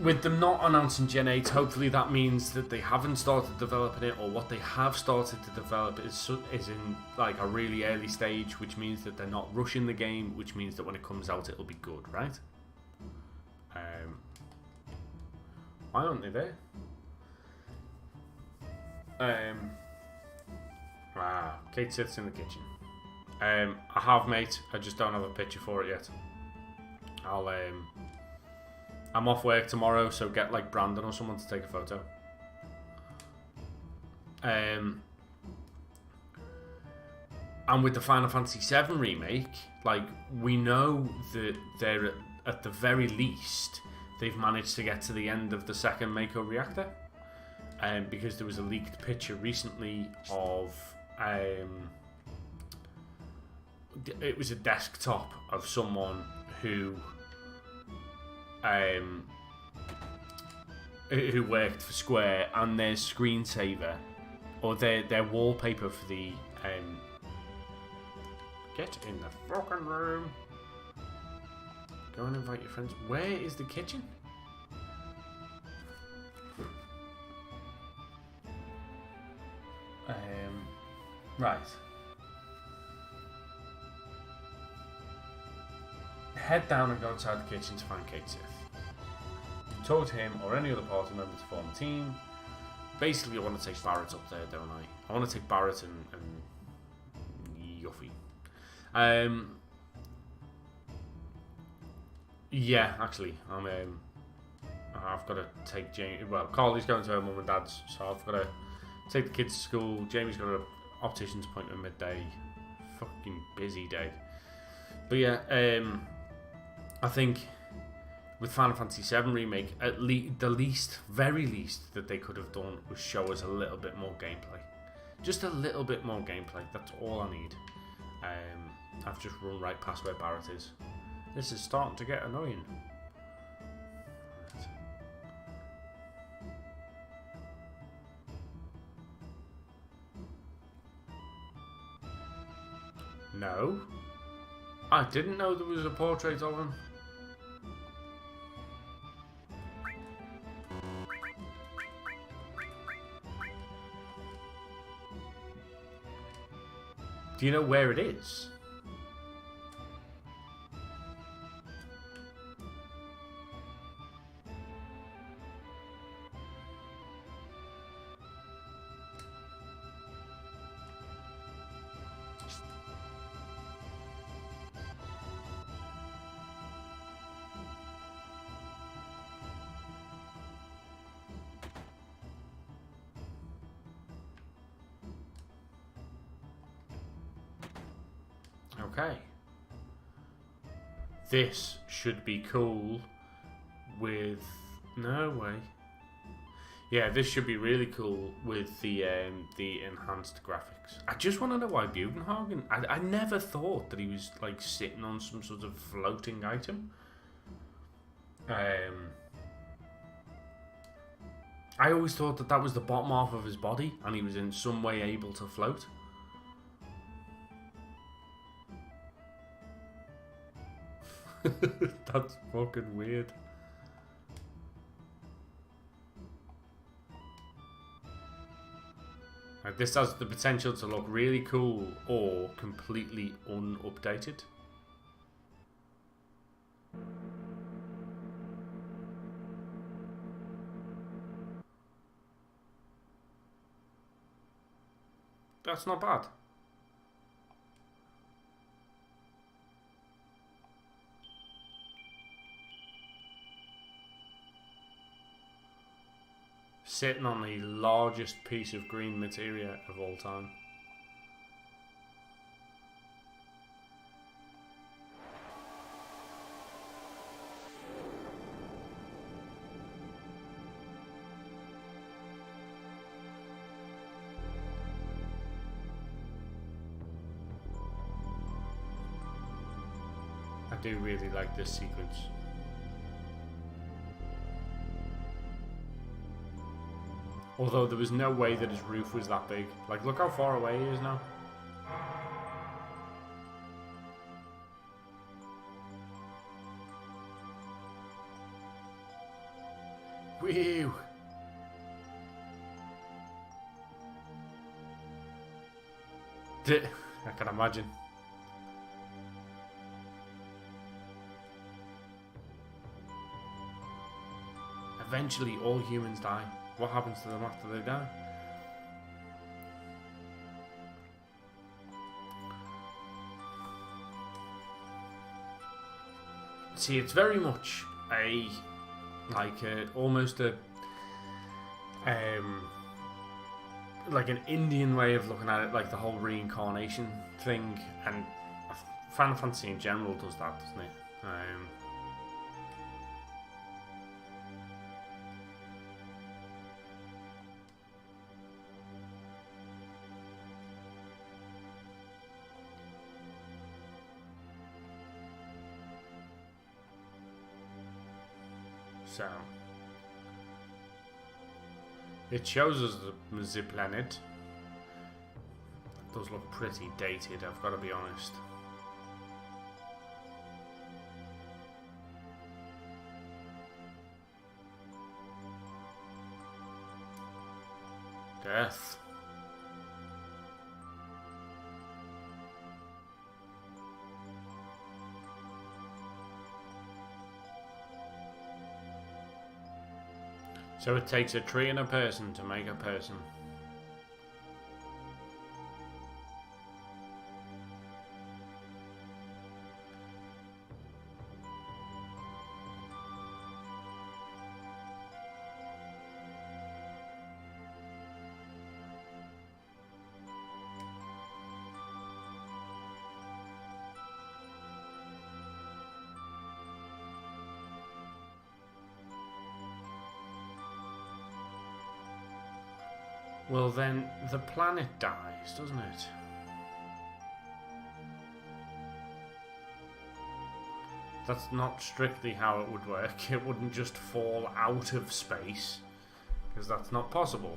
With them not announcing Gen 8, hopefully that means that they haven't started developing it, or what they have started to develop is in like a really early stage, which means that they're not rushing the game, which means that when it comes out it'll be good, right? Why aren't they there? Kate sits in the kitchen. I have, mate. I just don't have a picture for it yet. I'm off work tomorrow, so get like Brandon or someone to take a photo. And with the Final Fantasy VII remake, like, we know that they're at the very least they've managed to get to the end of the second Mako reactor, because there was a leaked picture recently of it was a desktop of someone who worked for Square, and their screensaver or their wallpaper for the get in the fucking room. Go and invite your friends. Where is the kitchen? Right. Head down and go inside the kitchen to find Kate Sith. You talk to him or any other party member to form a team. Basically, I want to take Barrett up there, don't I? I want to take Barrett and Yuffie. Yeah, actually, I've got to take Jamie. Well, Carly's going to her mum and dad's, so I've got to take the kids to school. Jamie's got an optician's appointment midday. Fucking busy day. But yeah, I think with Final Fantasy VII Remake, at least the very least that they could have done was show us a little bit more gameplay. Just a little bit more gameplay. That's all I need. I've just run right past where Barrett is. This is starting to get annoying. No. I didn't know there was a portrait of him. Do you know where it is? Okay. This should be cool with... No way. Yeah, this should be really cool with the enhanced graphics. I just want to know why Bugenhagen... I never thought that he was like sitting on some sort of floating item. I always thought that was the bottom half of his body and he was in some way able to float. That's fucking weird. Like, this has the potential to look really cool or completely unupdated. That's not bad. Sitting on the largest piece of green materia of all time. I do really like this sequence. Although there was no way that his roof was that big. Like, look how far away he is now. Whew. I can imagine. Eventually, all humans die. What happens to them after they die? See, it's very much a almost a like an Indian way of looking at it, like the whole reincarnation thing, and Final Fantasy in general does that, doesn't it? So it shows us the planet. It does look pretty dated, I've got to be honest. Death. So it takes a tree and a person to make a person. Well, then the planet dies, doesn't it? That's not strictly how it would work. It wouldn't just fall out of space, because that's not possible.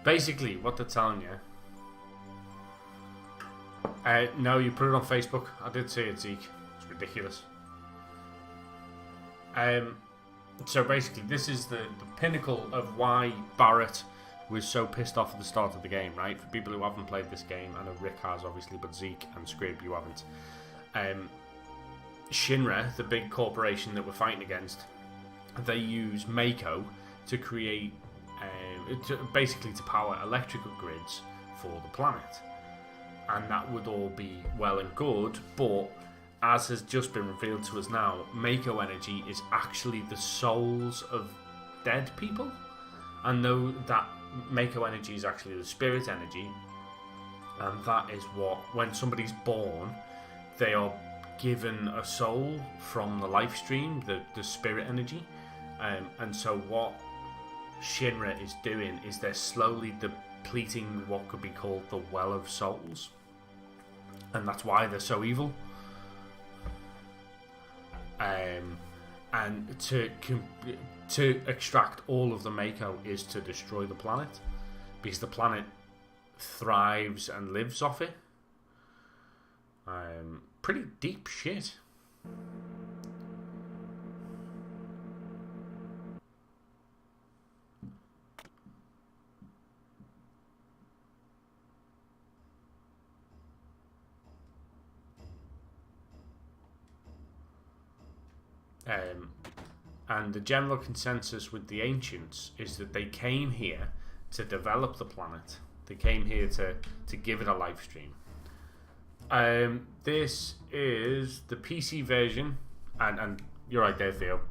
Basically, what they're telling you... no, you put it on Facebook. I did see it, Zeke. It's ridiculous. So basically, this is the pinnacle of why Barrett was so pissed off at the start of the game, right? For people who haven't played this game, I know Rick has, obviously, but Zeke and Scrib, you haven't. Shinra, the big corporation that we're fighting against, they use Mako to create... basically to power electrical grids for the planet, and that would all be well and good, but as has just been revealed to us now, Mako energy is actually the souls of dead people, and though that Mako energy is actually the spirit energy, and that is what, when somebody's born, they are given a soul from the life stream, the spirit energy, and so what Shinra is doing is they're slowly depleting what could be called the Well of Souls, and that's why they're so evil. And to extract all of the Mako is to destroy the planet, because the planet thrives and lives off it. Pretty deep shit. And the general consensus with the ancients is that they came here to develop the planet. They came here to give it a live stream. This is the PC version, and you're right there, Theo,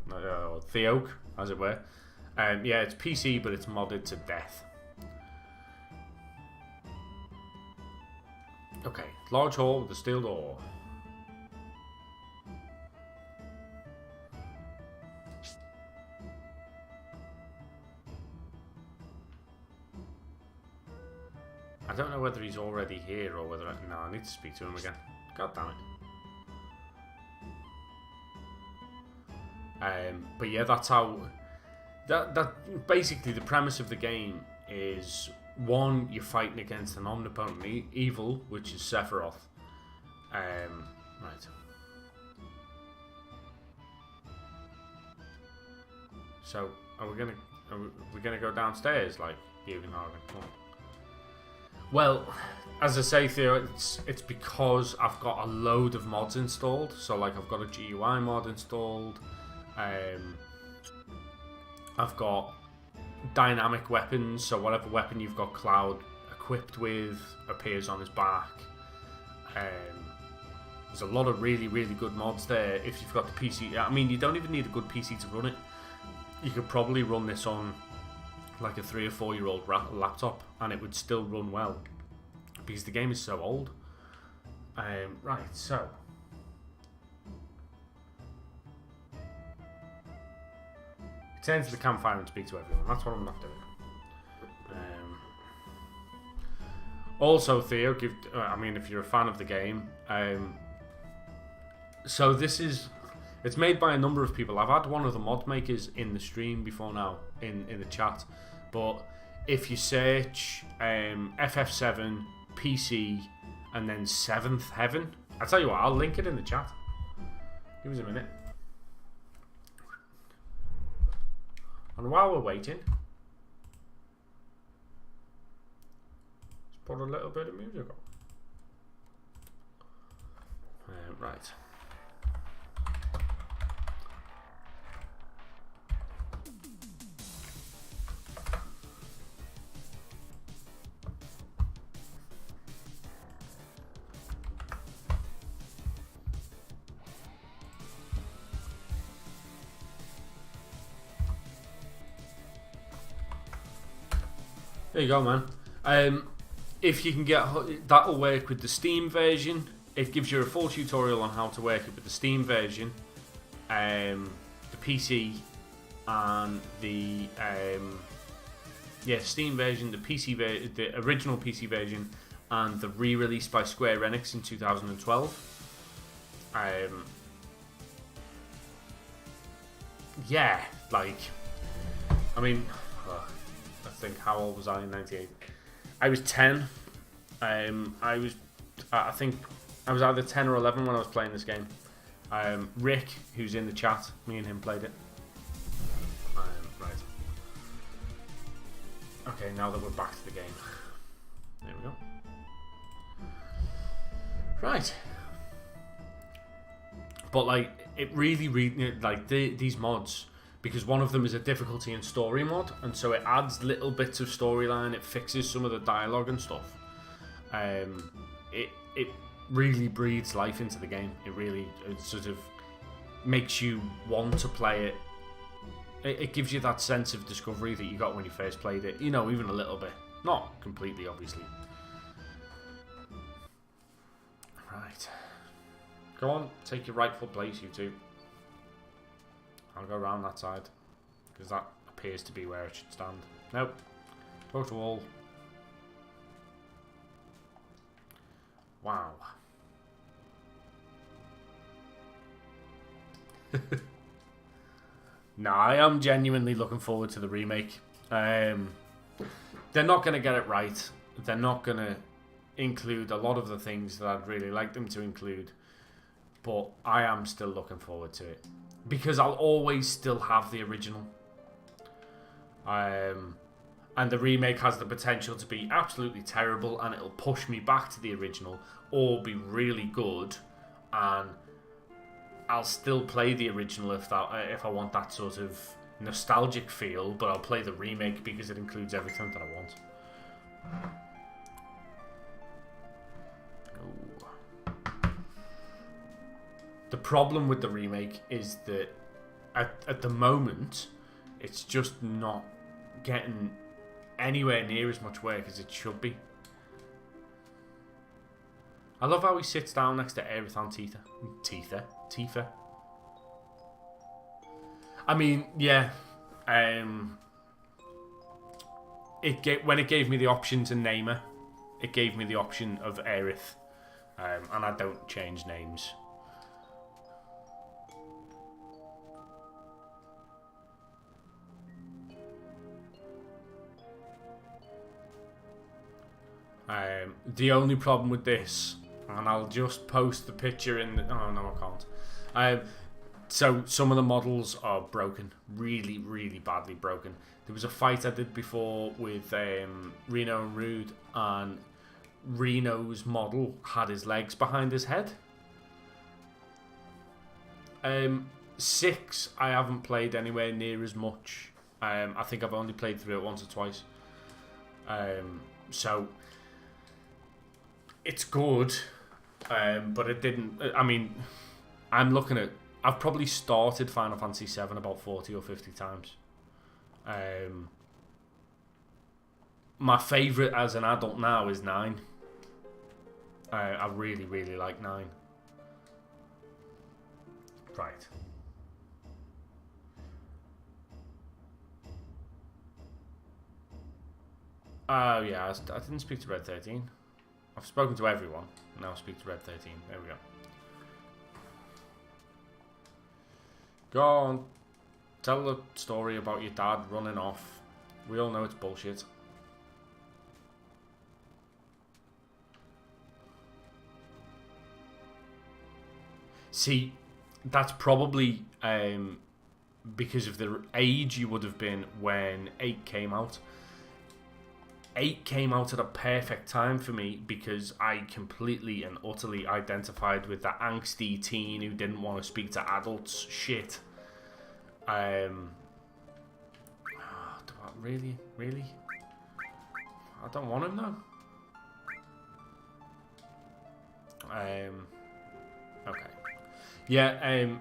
Theoke, as it were. Yeah, it's PC, but it's modded to death. Okay, large hall with a steel door. I don't know whether he's already here or whether no, I need to speak to him again. God damn it. But yeah, that's how. That basically the premise of the game is one, you're fighting against an omnipotent evil, which is Sephiroth. Right. So are we gonna go downstairs like you and Arden? Come on. Well, as I say, Theo, it's because I've got a load of mods installed. So, like, I've got a GUI mod installed. I've got dynamic weapons. So, whatever weapon you've got Cloud equipped with appears on his back. There's a lot of really, really good mods there. If you've got the PC, I mean, you don't even need a good PC to run it. You could probably run this on like a 3 or 4 year old laptop and it would still run well because the game is so old. Right, so turn to the campfire and speak to everyone. That's what I'm not doing. Also, Theo, I mean, if you're a fan of the game, so this is, it's made by a number of people. I've had one of the mod makers in the stream before now, in the chat. But if you search FF7 PC and then 7th Heaven, I'll tell you what, I'll link it in the chat. Give us a minute. And while we're waiting, let's put a little bit of music on. Right. There you go, man. If you can get, that'll work with the Steam version. It gives you a full tutorial on how to work it with the Steam version, the PC, and the Steam version, the PC the original PC version, and the re-release by Square Enix in 2012. Yeah, like, I mean, I think, how old was I in '98? I was 10. I think I was either 10 or 11 when I was playing this game. Rick, who's in the chat, me and him played it. Right. Okay, now that we're back to the game. There we go. Right. But, like, it really, like, these mods, because one of them is a difficulty and story mod, and so it adds little bits of storyline, it fixes some of the dialogue and stuff. It really breathes life into the game. It sort of makes you want to play it. It gives you that sense of discovery that you got when you first played it, you know, even a little bit. Not completely, obviously. Right. Go on, take your rightful place, you two. I'll go around that side, because that appears to be where it should stand. Nope. Talk to all. Wow. No, I am genuinely looking forward to the remake. They're not going to get it right. They're not going to include a lot of the things that I'd really like them to include. But I am still looking forward to it. Because I'll always still have the original. And the remake has the potential to be absolutely terrible, and it'll push me back to the original, or be really good, and I'll still play the original if I want that sort of nostalgic feel, but I'll play the remake because it includes everything that I want. Ooh. The problem with the remake is that at the moment it's just not getting anywhere near as much work as it should be. I love how he sits down next to Aerith and Tifa. I mean, yeah. When it gave me the option to name her, it gave me the option of Aerith, and I don't change names. The only problem with this, and I'll just post the picture in the... Oh, no, I can't. So some of the models are broken. Really, really badly broken. There was a fight I did before with Reno and Rude, and Reno's model had his legs behind his head. 6, I haven't played anywhere near as much. I think I've only played through it once or twice. So... It's good, but it didn't... I mean, I'm looking at... I've probably started Final Fantasy 7 about 40 or 50 times. My favourite as an adult now is 9. I really, really like 9. Right. Oh, yeah, I didn't speak to Red 13. I've spoken to everyone. Now I'll speak to Red 13. There we go. Go on. Tell the story about your dad running off. We all know it's bullshit. See, that's probably because of the age you would have been when 8 came out. 8 came out at a perfect time for me because I completely and utterly identified with the angsty teen who didn't want to speak to adults shit. Really? I don't want him though. Okay. Yeah,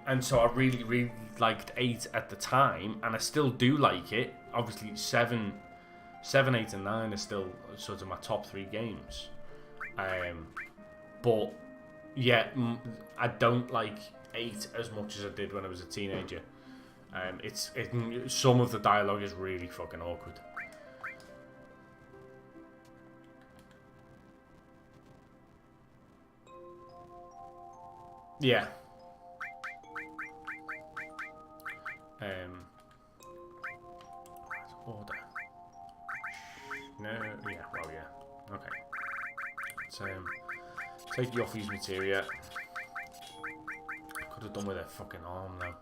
and so I really, really liked 8 at the time, and I still do like it. Obviously, 7, 8, and 9 are still sort of my top 3 games. But yeah, I don't like 8 as much as I did when I was a teenager. Some of the dialogue is really fucking awkward. Yeah. Order. No, yeah, well, yeah. Okay. So, take Yoffie's materia. Could have done with her fucking arm, though.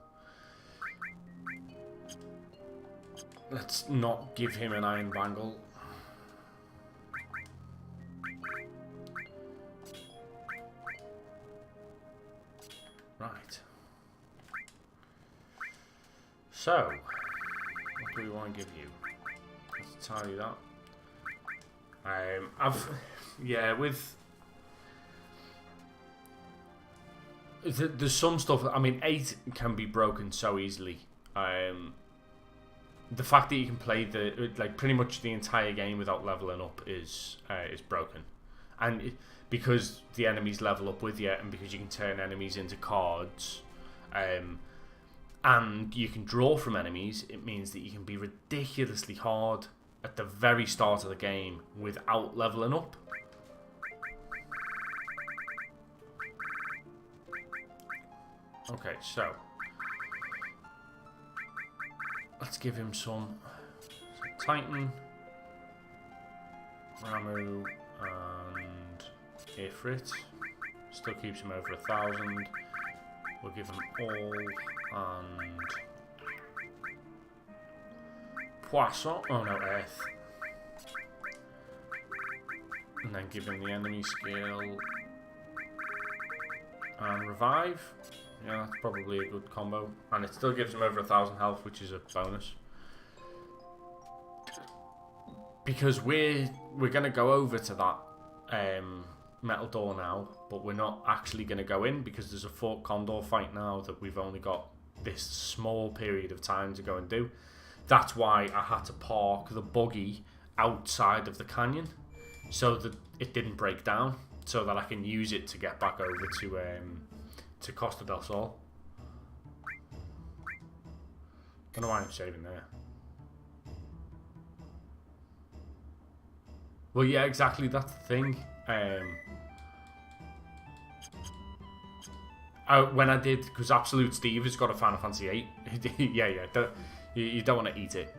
Let's not give him an iron bangle. Right. So, what do we want to give you? Let's tell you that. There's some stuff. I mean, 8 can be broken so easily. The fact that you can play pretty much the entire game without leveling up is broken, and because the enemies level up with you, and because you can turn enemies into cards, and you can draw from enemies, it means that you can be ridiculously hard at the very start of the game without leveling up. Okay, so let's give him some Titan, Ramu, and Ifrit. Still keeps him over 1,000. We'll give him all and Poisson. Oh no, Earth. And then give him the enemy skill and revive. Yeah, that's probably a good combo. And it still gives him over 1,000 health, which is a bonus. Because we're going to go over to that metal door now, but we're not actually going to go in because there's a Fort Condor fight now that we've only got this small period of time to go and do. That's why I had to park the buggy outside of the canyon so that it didn't break down, so that I can use it to get back over to Costa del Sol. Don't know why I'm saving there. Well, yeah, exactly. That's the thing. When I did, because Absolute Steve has got a Final Fantasy 8. yeah. You don't want to eat it.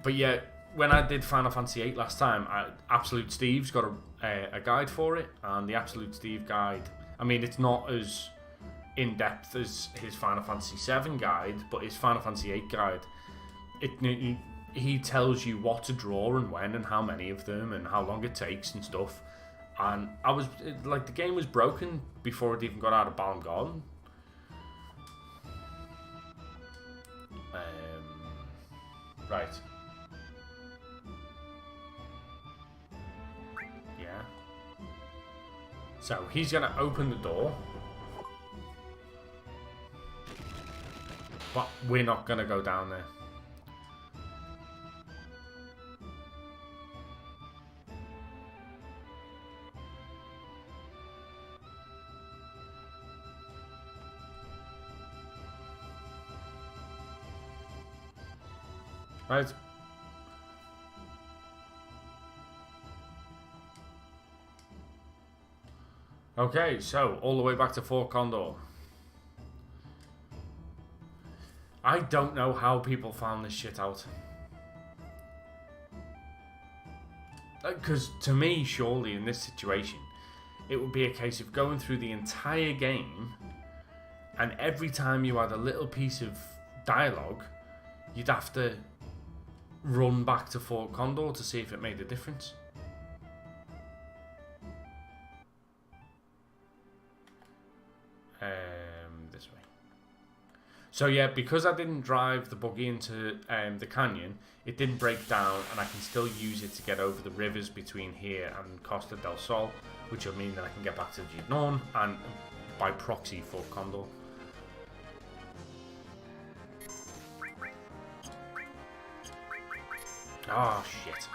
But yeah, when I did Final Fantasy 8 last time, Absolute Steve's got a guide for it, and the Absolute Steve guide, I mean, it's not as in depth as his Final Fantasy 7 guide, but his Final Fantasy 8 guide, he tells you what to draw and when and how many of them and how long it takes and stuff. And I was like, the game was broken before it even got out of Balm Garden. Right. Yeah. So he's gonna open the door, but we're not gonna go down there. Right. Okay, so all the way back to Fort Condor. I don't know how people found this shit out. Because to me, surely in this situation, it would be a case of going through the entire game, and every time you had a little piece of dialogue, you'd have to run back to Fort Condor to see if it made a difference. This way. So yeah, because I didn't drive the buggy into the canyon, it didn't break down, and I can still use it to get over the rivers between here and Costa del Sol, which will mean that I can get back to Gidnon and by proxy Fort Condor. Oh, shit.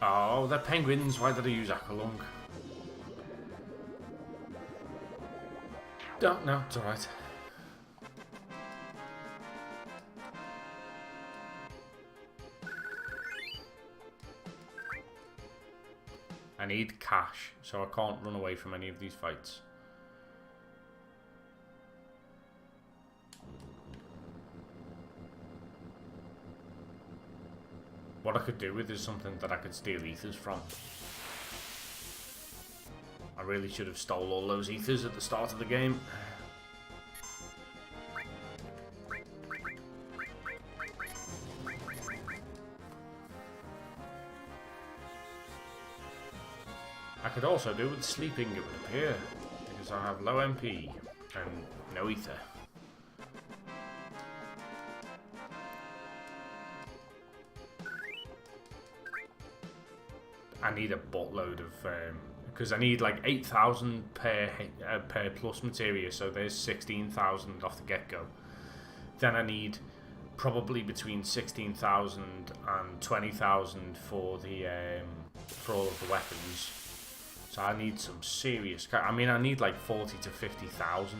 Oh, they're penguins. Why did I use Aqualung? No, it's alright. I need cash, so I can't run away from any of these fights. What I could do with is something that I could steal ethers from. I really should have stole all those ethers at the start of the game. I could also do with sleeping, it would appear, because I have low MP and no ether. I need a buttload of, because I need like 8,000 per plus materia, so there's 16,000 off the get-go. Then I need probably between 16,000 and 20,000 for the for all of the weapons. So I need some serious. I mean, I need like 40 to 50,000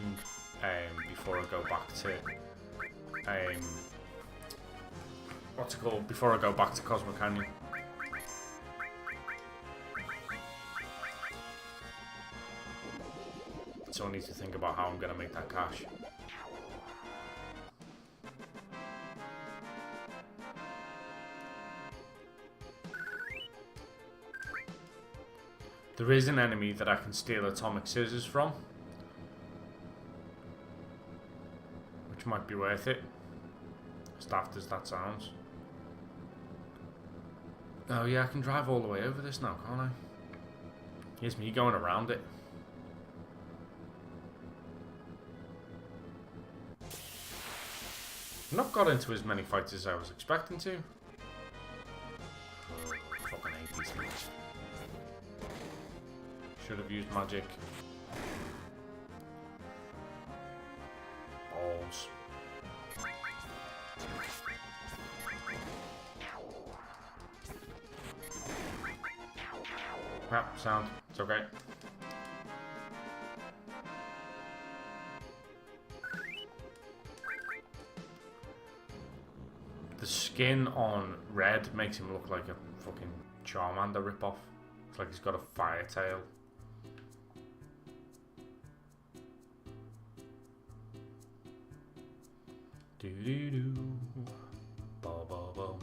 before I go back to what's it called? Before I go back to Cosmo Canyon. So I need to think about how I'm going to make that cash. There is an enemy that I can steal atomic scissors from, which might be worth it, as daft as that sounds. Oh yeah, I can drive all the way over this now, can't I? Here's me going around it. I've not got into as many fights as I was expecting to. Oh, fucking hate these things. Should have used magic. Balls. Crap, sound. It's okay. The skin on Red makes him look like a fucking Charmander ripoff. It's like he's got a fire tail. Do do do. Ba ba ba.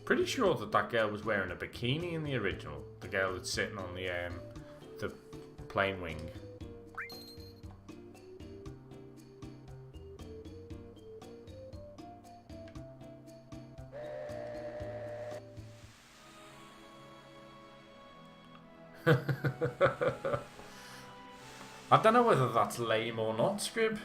Pretty sure that girl was wearing a bikini in the original. The girl that's sitting on the plane wing. I don't know whether that's lame or not, Scrib.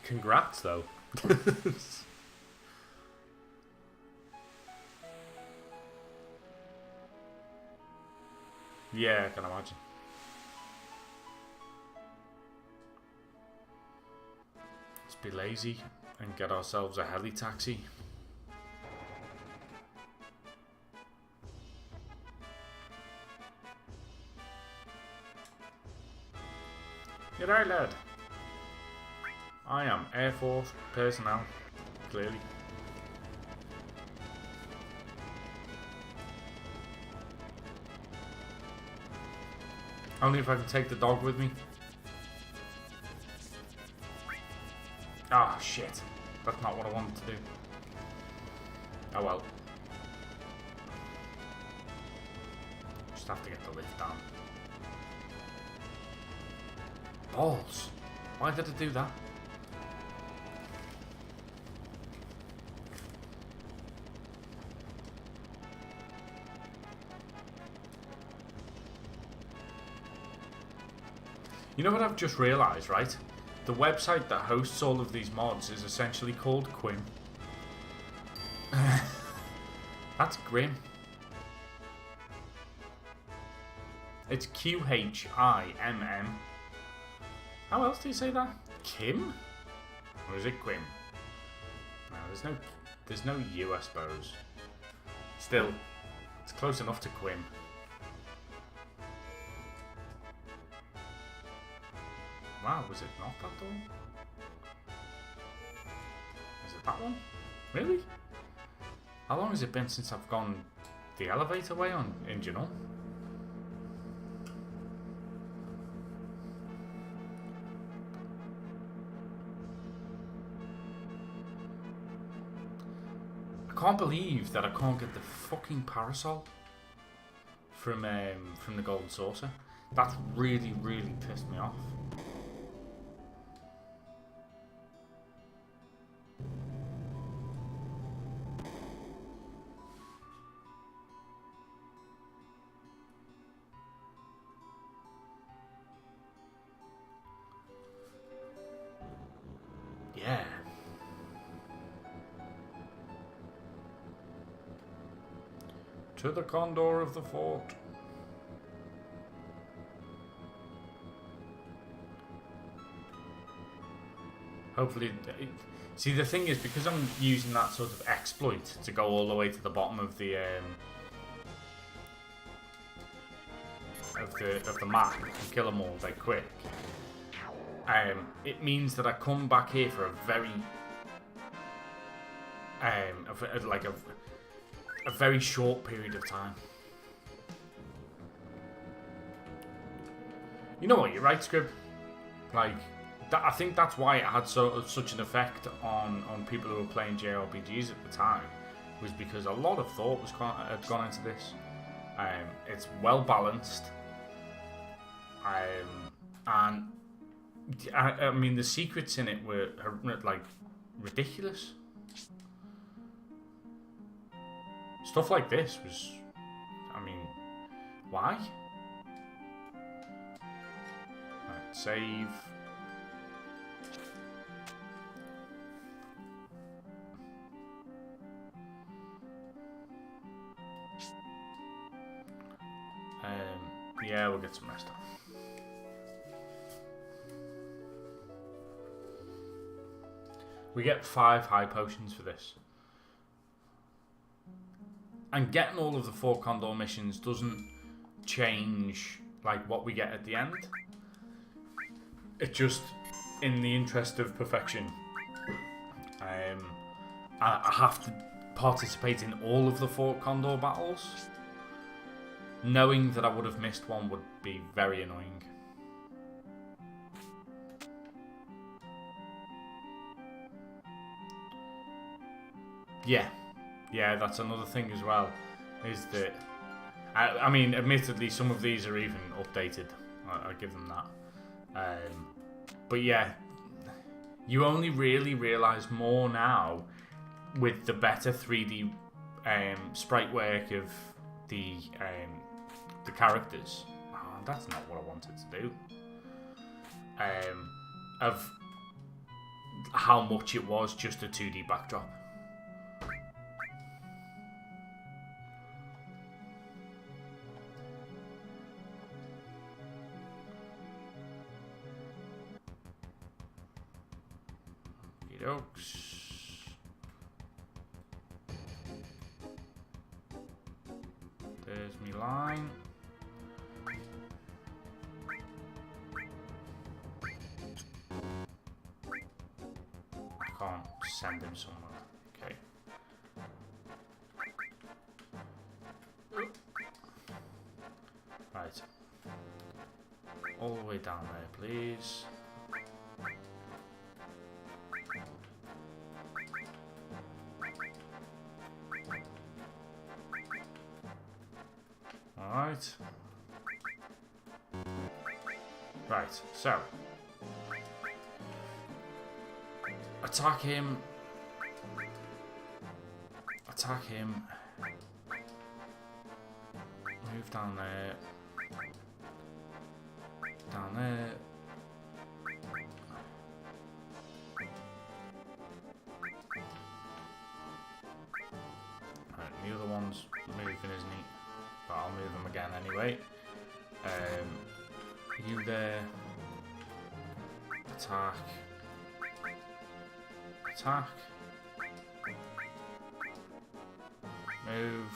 Congrats, though. Yeah, I can imagine. Let's be lazy and get ourselves a heli taxi. G'day, lad. I am Air Force personnel, clearly. Only if I can take the dog with me. Ah, shit. That's not what I wanted to do. Oh well. Just have to get the lift down. Balls. Why did I do that? You know what I've just realised, right? The website that hosts all of these mods is essentially called Quim. That's grim. It's QHIMM. How else do you say that? Kim? Or is it Quim? No, there's no U, I suppose. Still, it's close enough to Quim. Wow, was it not that door? Is it that one? Really? How long has it been since I've gone the elevator way on Ingenol? I can't believe that I can't get the fucking parasol from the Golden Saucer. That's really, really pissed me off. Yeah. To the condor of the fort. Hopefully, see, the thing is, because I'm using that sort of exploit to go all the way to the bottom of the map and kill them all very quick. It means that I come back here for a very a very short period of time. You know what? You're right, Scrib. Like, I think that's why it had such an effect on people who were playing JRPGs at the time, was because a lot of thought had gone into this. It's well balanced, and I mean the secrets in it were like ridiculous. Stuff like this was, I mean, why? Right, save. Yeah, we'll get some rest on. We get 5 high potions for this. And getting all of the 4 Condor missions doesn't change like what we get at the end. It just, in the interest of perfection, I have to participate in all of the 4 Condor battles. Knowing that I would have missed one would be very annoying. Yeah, that's another thing as well, is that, I mean, admittedly, some of these are even updated. I give them that. But yeah, you only really realise more now with the better 3D sprite work of the characters. Oh, that's not what I wanted to do. Of how much it was just a 2D backdrop. Okey-dokes. There's me line. I can't send him somewhere. Okay. Right. All the way down there, please. Alright. Right, so. Attack him. Attack him. Move down there. Down there. Right, the other one's moving, isn't he? But I'll move them again anyway. You there. Attack. Attack. Move.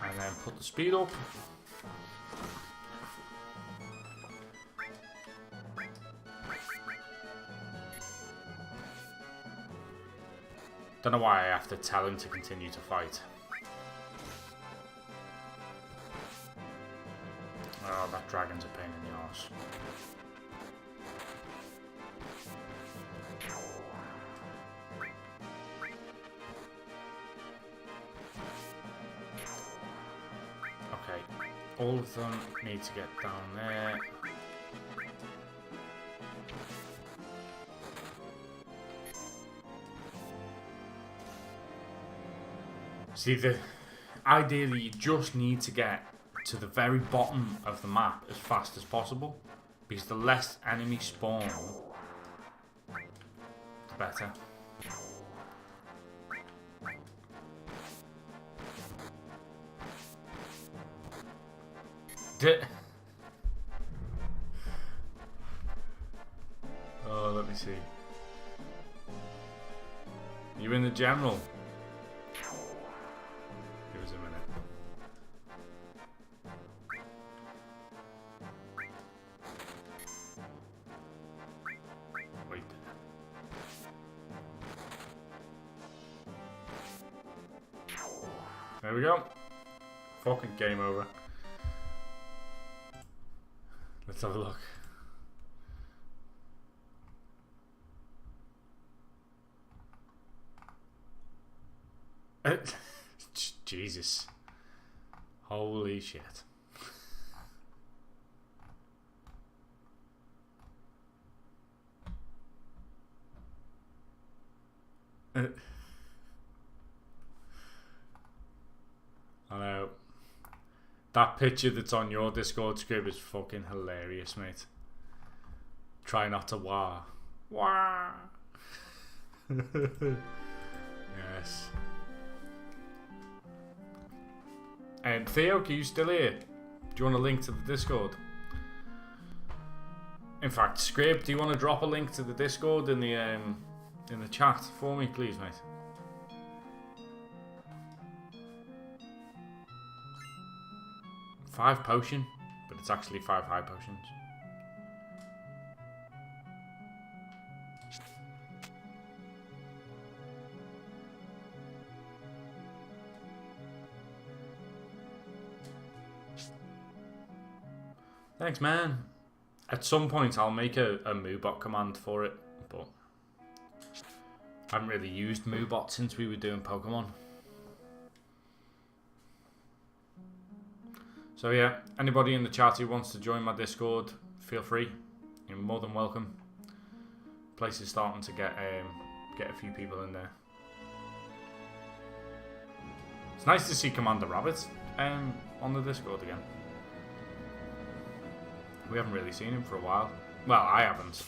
And then put the speed up. Don't know why I have to tell him to continue to fight. Oh, that dragon's a pain in the arse. Okay, all of them need to get down there. See, ideally you just need to get to the very bottom of the map as fast as possible, because the less enemy spawn, the better. Oh, let me see. You in the general? Give us a minute. Wait. There we go. Fucking game over. Let's have a look. Jesus. Holy shit. I know. That picture that's on your Discord script is fucking hilarious, mate. Try not to wah. Wah. Yes. Theo, are you still here? Do you want a link to the Discord? In fact, Scrib, do you want to drop a link to the Discord in the chat for me, please, mate? Five potion, but it's actually 5 high potions. Thanks, man. At some point, I'll make a moobot command for it, but I haven't really used moobot since we were doing Pokemon. So yeah, anybody in the chat who wants to join my Discord, feel free. You're more than welcome. Place is starting to get a few people in there. It's nice to see Commander Rabbit on the Discord again. We haven't really seen him for a while. Well, I haven't.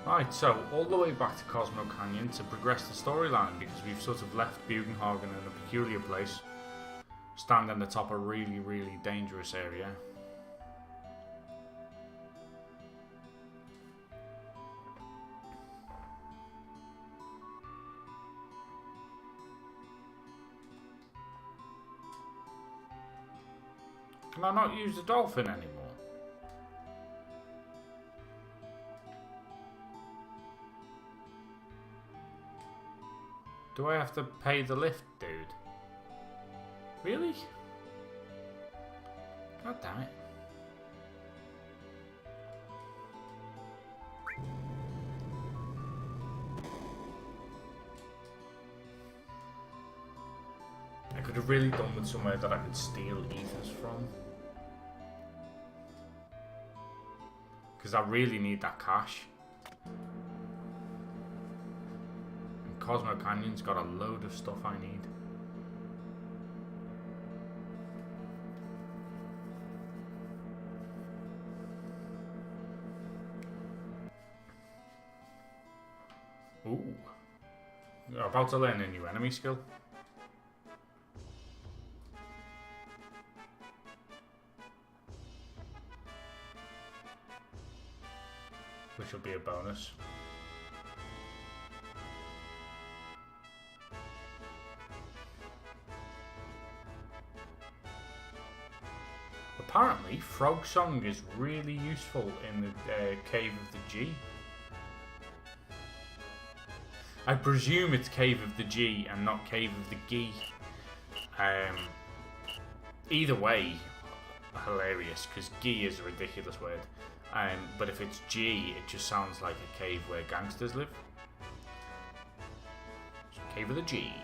Right, so all the way back to Cosmo Canyon to progress the storyline, because we've sort of left Bugenhagen in a peculiar place, standing atop a really, really dangerous area. Can I not use the dolphin anymore? Do I have to pay the lift, dude? Really? God damn it. I could have really done with somewhere that I could steal ethers from. Because I really need that cash. Cosmo Canyon's got a load of stuff I need. Ooh. You're about to learn a new enemy skill. Which will be a bonus. Apparently, Frog Song is really useful in the Cave of the G. I presume it's Cave of the G and not Cave of the G. Either way, hilarious, because G is a ridiculous word. But if it's G, it just sounds like a cave where gangsters live. So, Cave of the G.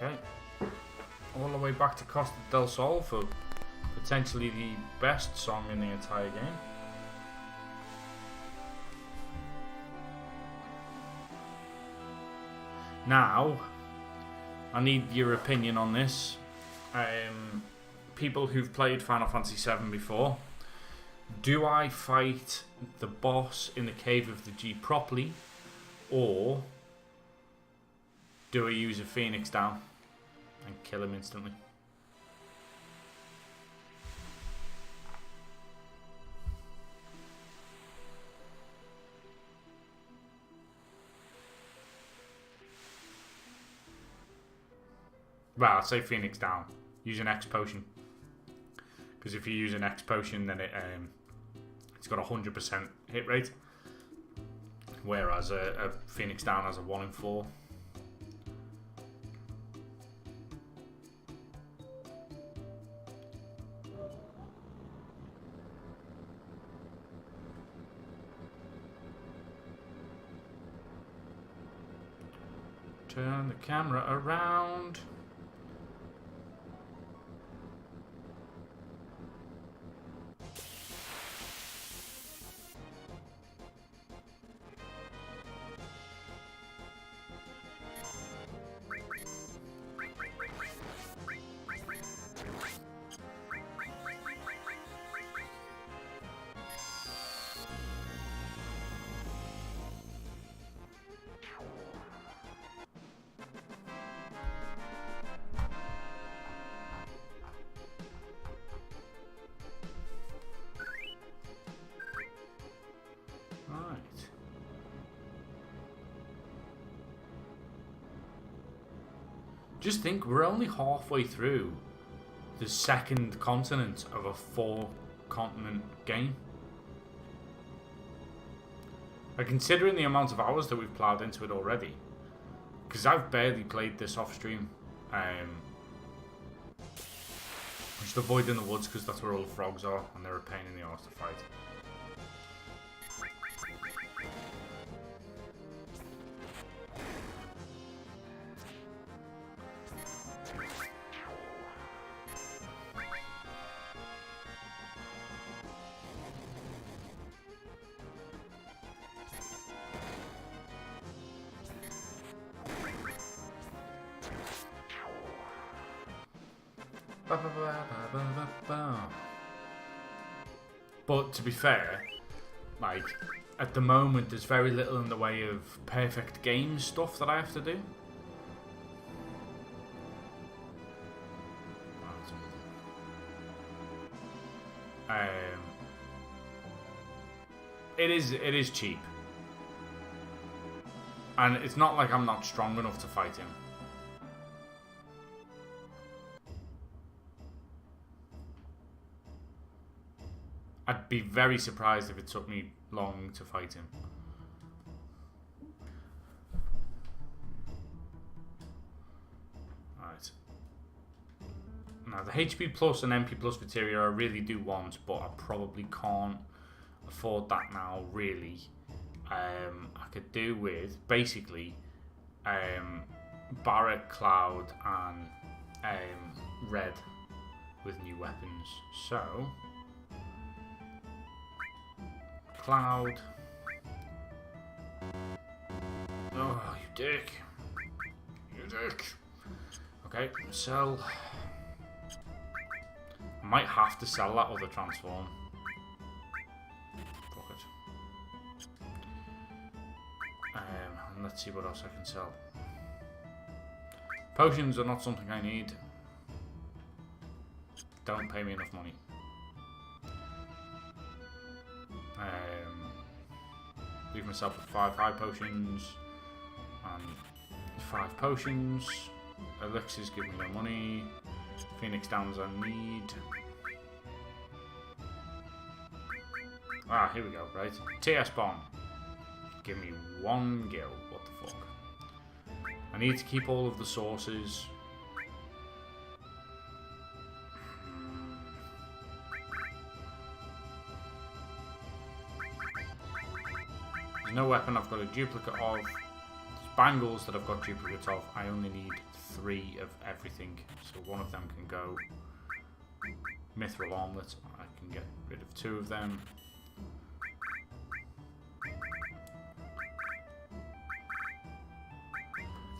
Okay, all the way back to Costa del Sol for potentially the best song in the entire game. Now, I need your opinion on this. People who've played Final Fantasy VII before, do I fight the boss in the Cave of the G properly, or do I use a Phoenix down and kill him instantly? Well, I'd say Phoenix down. Use an X potion. Because if you use an X potion, then it's got a 100% hit rate. Whereas a Phoenix down has a 1 in 4. Turn the camera around. Just think, we're only halfway through the second continent of a 4-continent game. Like, considering the amount of hours that we've ploughed into it already, because I've barely played this off stream. Just avoiding the woods because that's where all the frogs are and they're a pain in the arse to fight. But to be fair, like, at the moment there's very little in the way of perfect game stuff that I have to do. It is cheap. And it's not like I'm not strong enough to fight him. I'd be very surprised if it took me long to fight him. Right. Now, the HP plus and MP plus materia I really do want, but I probably can't afford that now, really. I could do with, basically, Barret, Cloud, and Red with new weapons. So... Cloud. Oh, you dick. You dick. Okay, sell. I might have to sell that other transform. Fuck it. And let's see what else I can sell. Potions are not something I need. Don't pay me enough money. Leave myself with 5 high potions and 5 potions. Elixirs give me no money. Phoenix downs I need. Ah, here we go, right? TS bomb. Give me 1 gil. What the fuck? I need to keep all of the sources. No weapon I've got a duplicate of. There's bangles that I've got duplicates of. I only need 3 of everything, so 1 of them can go. Mithril armlet, I can get rid of 2 of them.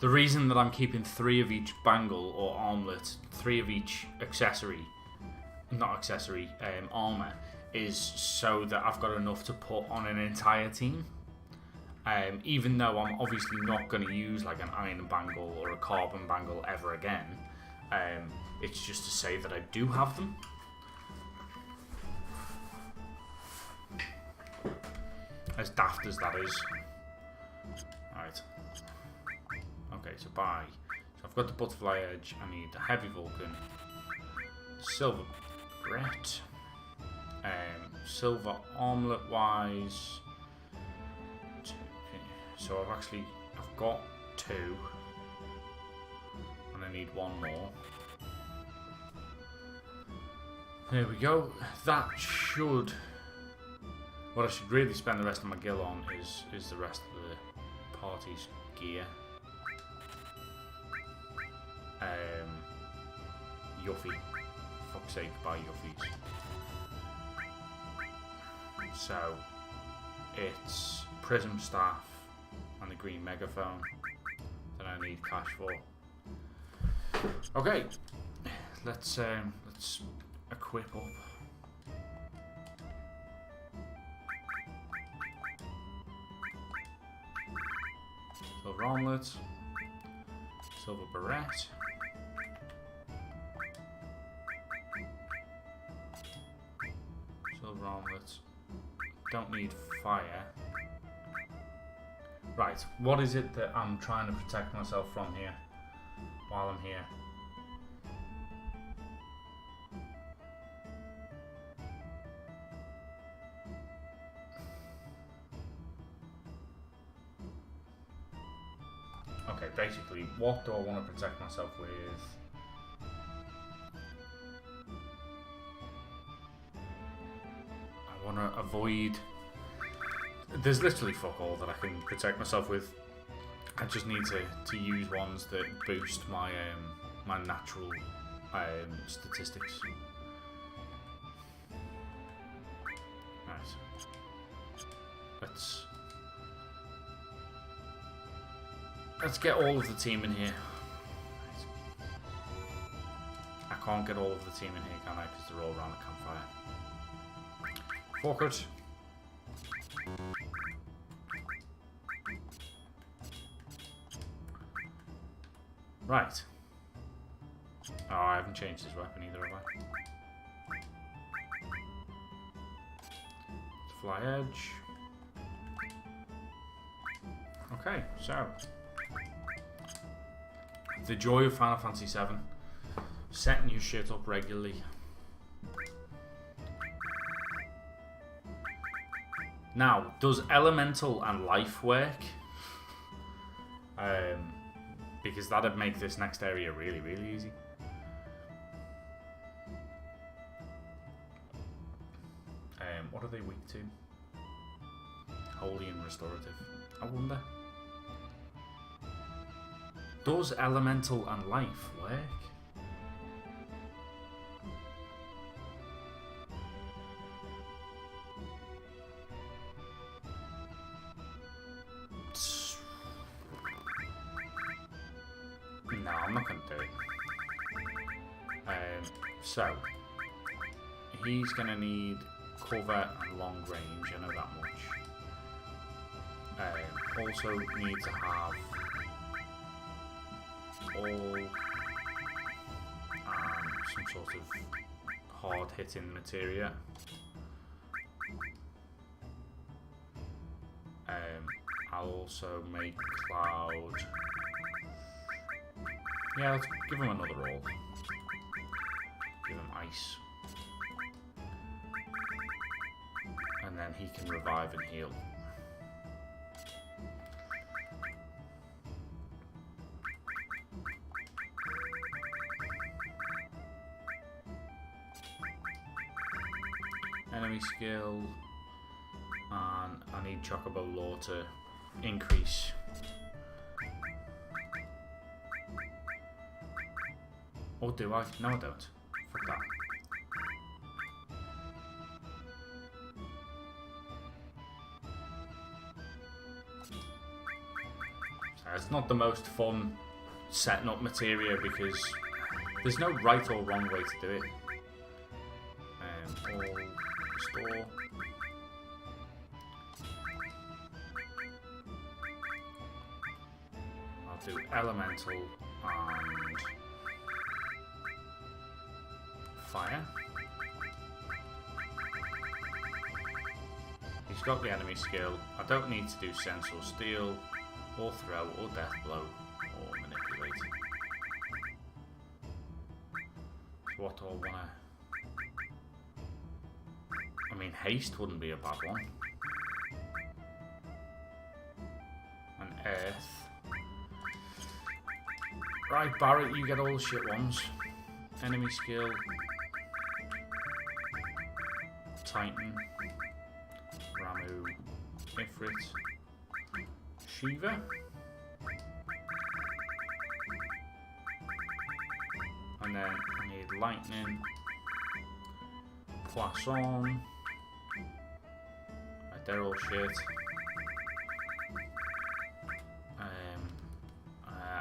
The reason that I'm keeping 3 of each bangle or armlet, 3 of each armor, is so that I've got enough to put on an entire team. Even though I'm obviously not going to use like an iron bangle or a carbon bangle ever again, it's just to say that I do have them. As daft as that is. Alright. Okay, so buy. So I've got the butterfly edge, I need the heavy vulcan, silver Brett, silver armlet wise. So I've got 2, and I need 1 more. There we go. That should. What I should really spend the rest of my gil on is the rest of the party's gear. Yuffie. Fuck's sake, buy Yuffies. So it's prism staff and the green megaphone that I need cash for. Okay, let's equip up. Silver armlet, silver beret, silver armlet. Don't need fire. Right, what is it that I'm trying to protect myself from here while I'm here? Okay, basically, what do I want to protect myself with? I want to avoid... There's literally fuck all that I can protect myself with. I just need to use ones that boost my my natural statistics. Right. Let's get all of the team in here. I can't get all of the team in here, can I? Because they're all around the campfire. Forkert. Right. Oh, I haven't changed his weapon either, have I? Fly edge. Okay, so the joy of Final Fantasy VII. Setting your shit up regularly. Now, does elemental and life work? Because that'd make this next area really, really easy. What are they weak to? Holy and restorative. I wonder. Does elemental and life work? No, I'm not going to do it. So, he's going to need cover and long range, I know that much. Also need to have all some sort of hard hitting materia. I'll also make Cloud. Yeah, let's give him another roll. Give him ice. And then he can revive and heal. Enemy skill. And I need Chocobo Law to increase. Or do I? No, I don't. Fuck that. it's not the most fun setting up materia because there's no right or wrong way to do it. All restore. I'll do elemental and fire. He's got the enemy skill. I don't need to do sense or steal, or throw, or death blow, or manipulate. So what do I wanna? I mean, haste wouldn't be a bad one. And earth. Right, Barrett, you get all the shit ones. Enemy skill. Titan. Ramu. Ifrit. Shiva. And then I need lightning. Poisson. Right, they're all shit.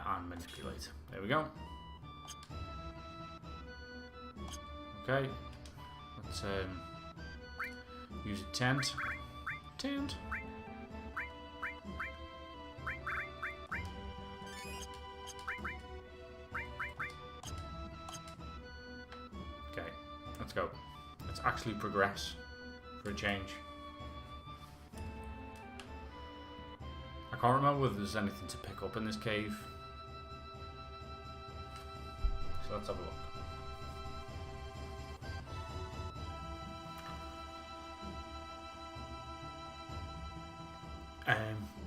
And manipulate. There we go. Okay. Let's use a tent. Tent. Okay. Let's go. Let's actually progress for a change. I can't remember whether there's anything to pick up in this cave. So let's have a look.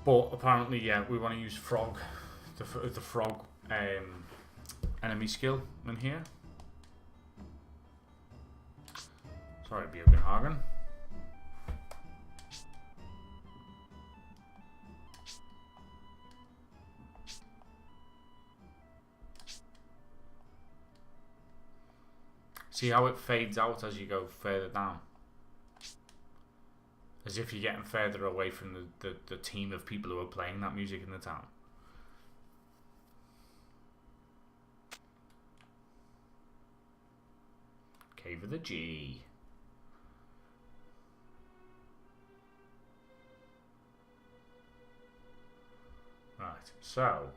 But apparently, yeah, we want to use frog, the frog enemy skill in here. Sorry, Bjorgenhagen. See how it fades out as you go further down? As if you're getting further away from the team of people who are playing that music in the town. Cave of the G. Right, so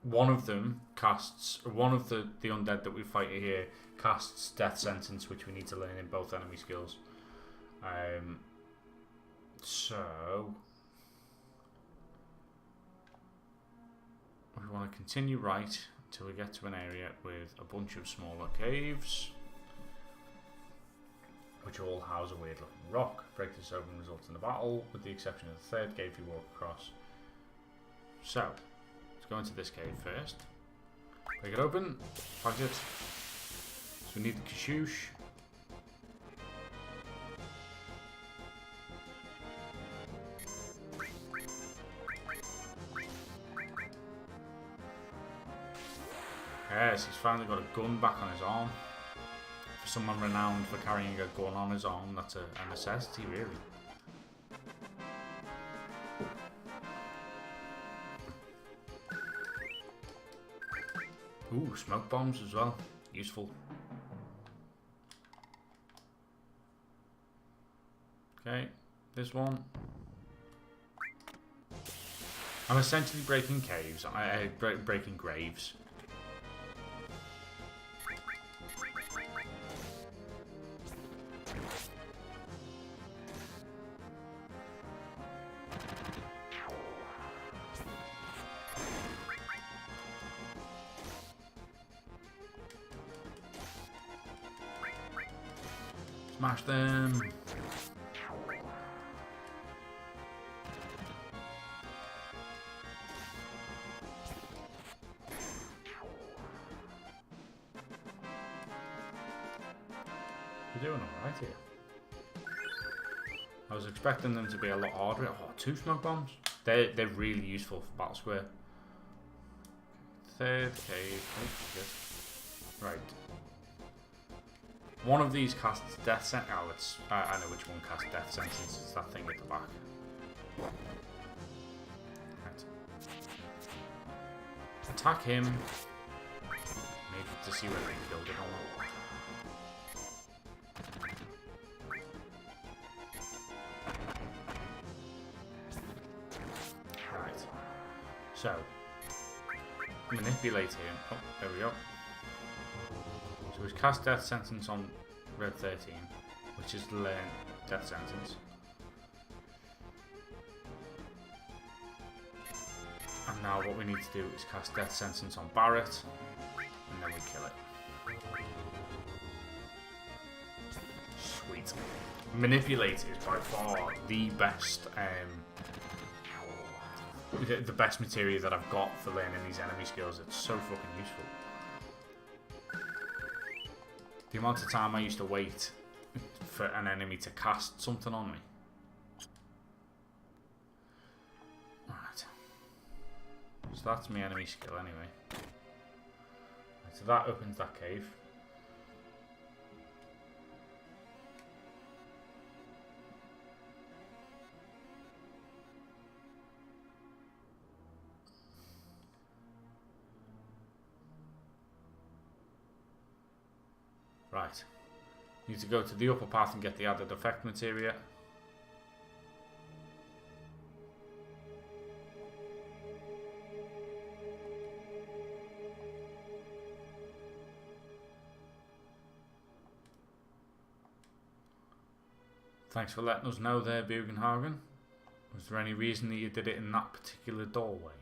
one of them casts, one of the undead that we fight here casts death sentence, which we need to learn in both enemy skills. So we want to continue right until we get to an area with a bunch of smaller caves, which all house a weird looking rock. Break this open results in a battle, with the exception of the third cave you walk across. So let's go into this cave first. Break it open, fight it. So we need the Kashoosh. Yes, he's finally got a gun back on his arm. For someone renowned for carrying a gun on his arm, that's a necessity, really. Ooh, smoke bombs as well. Useful. Okay, this one. I'm essentially breaking caves. Breaking graves. Smash them. You're doing alright here. I was expecting them to be a lot harder. Oh, 2 smoke bombs. They're really useful for Battle Square. Third cave. Oh, right. One of these casts death sentence. Oh, it's I know which one casts death sentence. It's that thing at the back. Right. Attack him. Maybe to see whether he killed it or not. Right. So manipulate him. Oh, there we go. So he's cast death sentence on red 13, which is learn death sentence. And now what we need to do is cast death sentence on Barrett, and then we kill it. Sweet. Manipulate is by far the best, the best material that I've got for learning these enemy skills. It's so fucking useful. The amount of time I used to wait for an enemy to cast something on me. Right. So that's my enemy skill anyway. Right, so that opens that cave. Right. Need to go to the upper path and get the added effect materia. Thanks for letting us know there, Bugenhagen. Was there any reason that you did it in that particular doorway?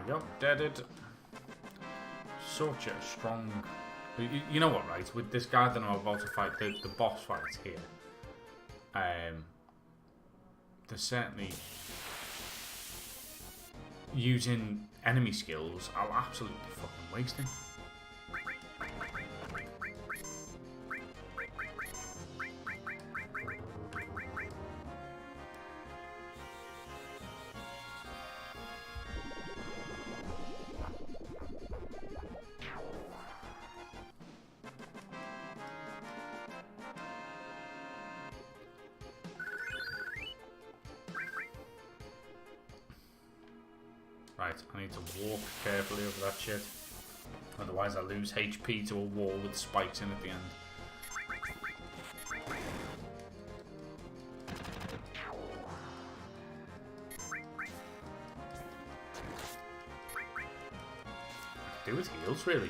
Yep, deaded. Such a strong... You know what, right? With this guy that I'm about to fight, the boss fight here, there's certainly... Using enemy skills, I'll absolutely fucking waste him. Right, I need to walk carefully over that shit. Otherwise I lose HP to a wall with spikes in at the end. Do with heals, really.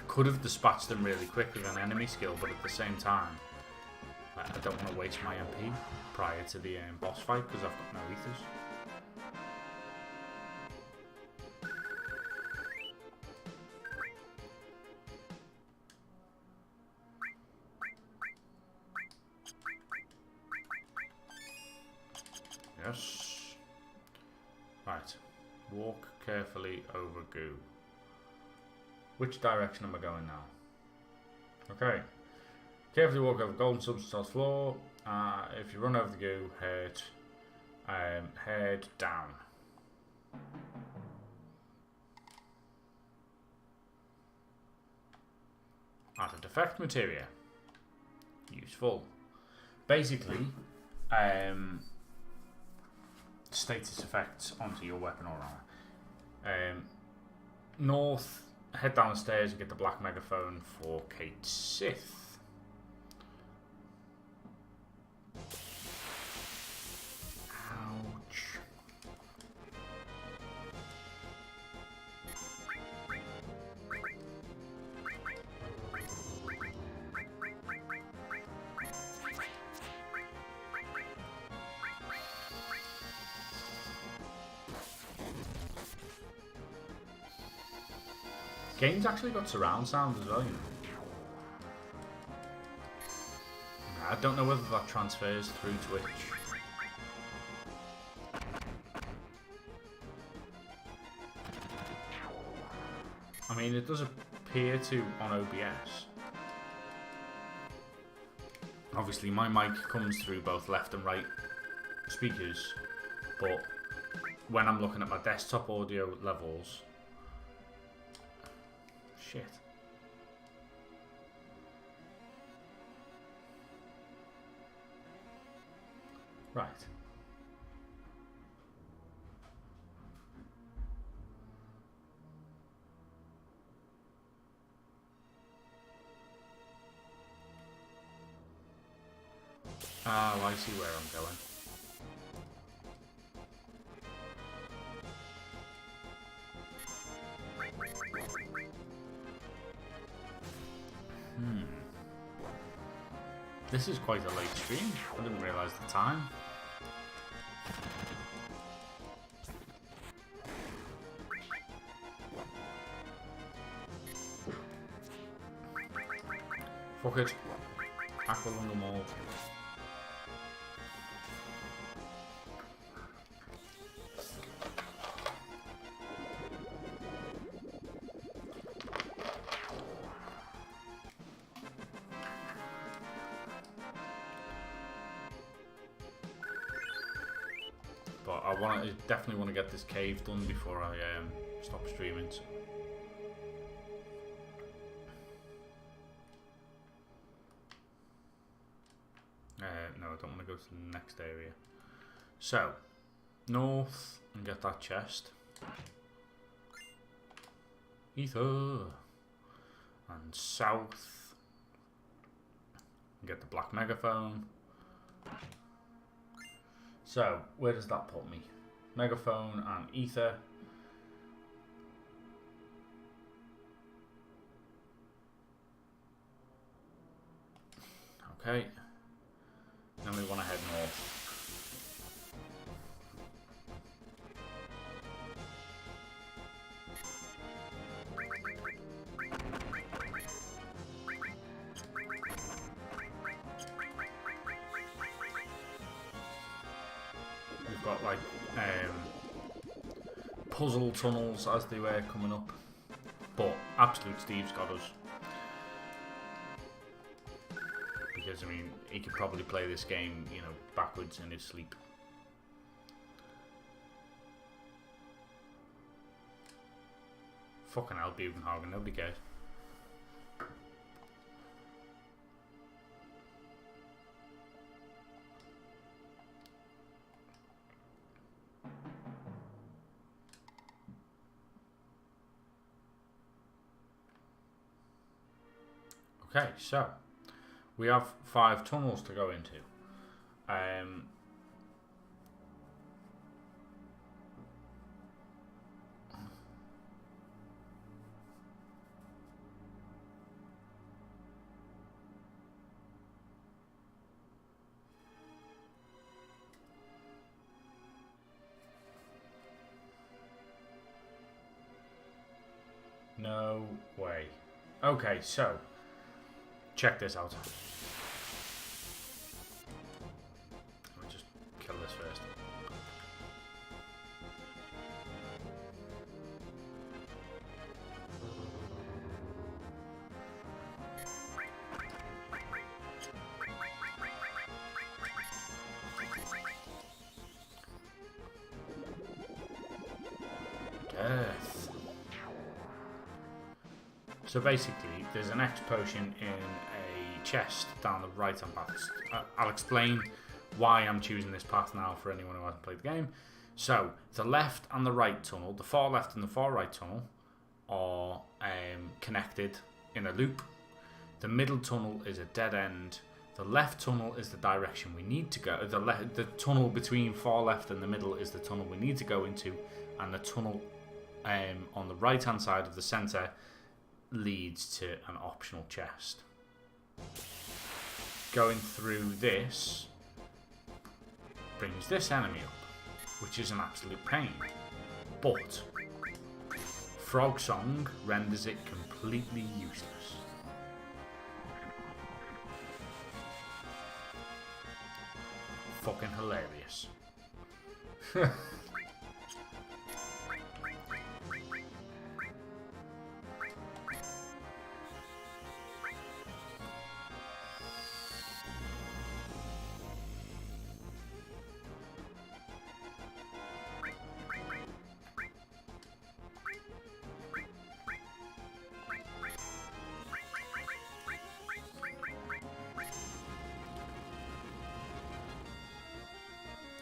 Could have dispatched them really quick with an enemy skill, but at the same time, I don't want to waste my MP prior to the boss fight because I've got no ethers. Yes. Right. Walk carefully over goo. Which direction am I going now? Okay. Carefully walk over golden substance on the floor. If you run over the goo, head down. Added effect materia. Useful. Basically, status effects onto your weapon or armor. North. Head down the stairs and get the black megaphone for Kate Sith. Ouch. Game's actually got surround sound as well, you know. I don't know whether that transfers through Twitch. I mean, it does appear to on OBS. Obviously, my mic comes through both left and right speakers, but when I'm looking at my desktop audio levels... Shit. Right. Oh, I see where I'm going. This is quite a late stream. I didn't realise the time. Fuck it. Tackle on them all. But I definitely want to get this cave done before I stop streaming. So. No, I don't want to go to the next area. So, north and get that chest. Ether. And south and get the black megaphone. So, where does that put me? Megaphone and ether. Okay. Then we want to head north. We've got like puzzle tunnels as they were coming up, but Absolute Steve's got us. Because, I mean, he could probably play this game, you know, backwards in his sleep. Fucking hell, Bugenhagen, nobody cares. Okay, so we have 5 tunnels to go into. No way. Okay, so check this out. Let me just kill this first. Death. So basically, there's an X potion in a chest down the right hand path. I'll explain why I'm choosing this path now for anyone who hasn't played the game. So, the left and the right tunnel, the far left and the far right tunnel, are connected in a loop. The middle tunnel is a dead end. The left tunnel is the direction we need to go. The tunnel between far left and the middle is the tunnel we need to go into. And the tunnel on the right hand side of the centre leads to an optional chest. Going through this brings this enemy up, which is an absolute pain. But frog song renders it completely useless. Fucking hilarious.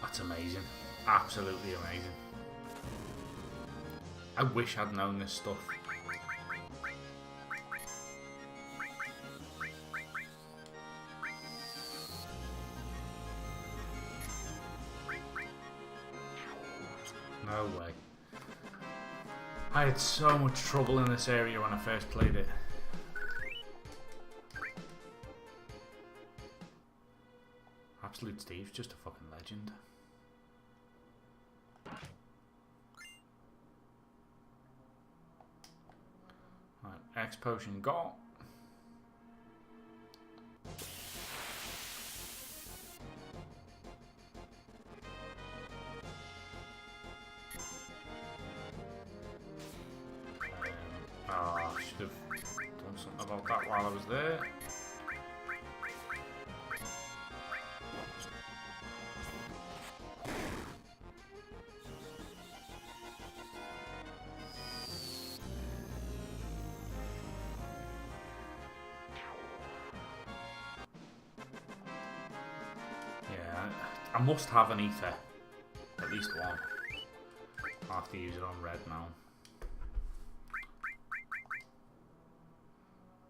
That's amazing. Absolutely amazing. I wish I'd known this stuff. No way. I had so much trouble in this area when I first played it. Absolute Steve's just a fucking legend. Right, X potion got. I should have done something about that while I was there. I must have an ether. At least one. I'll have to use it on red now.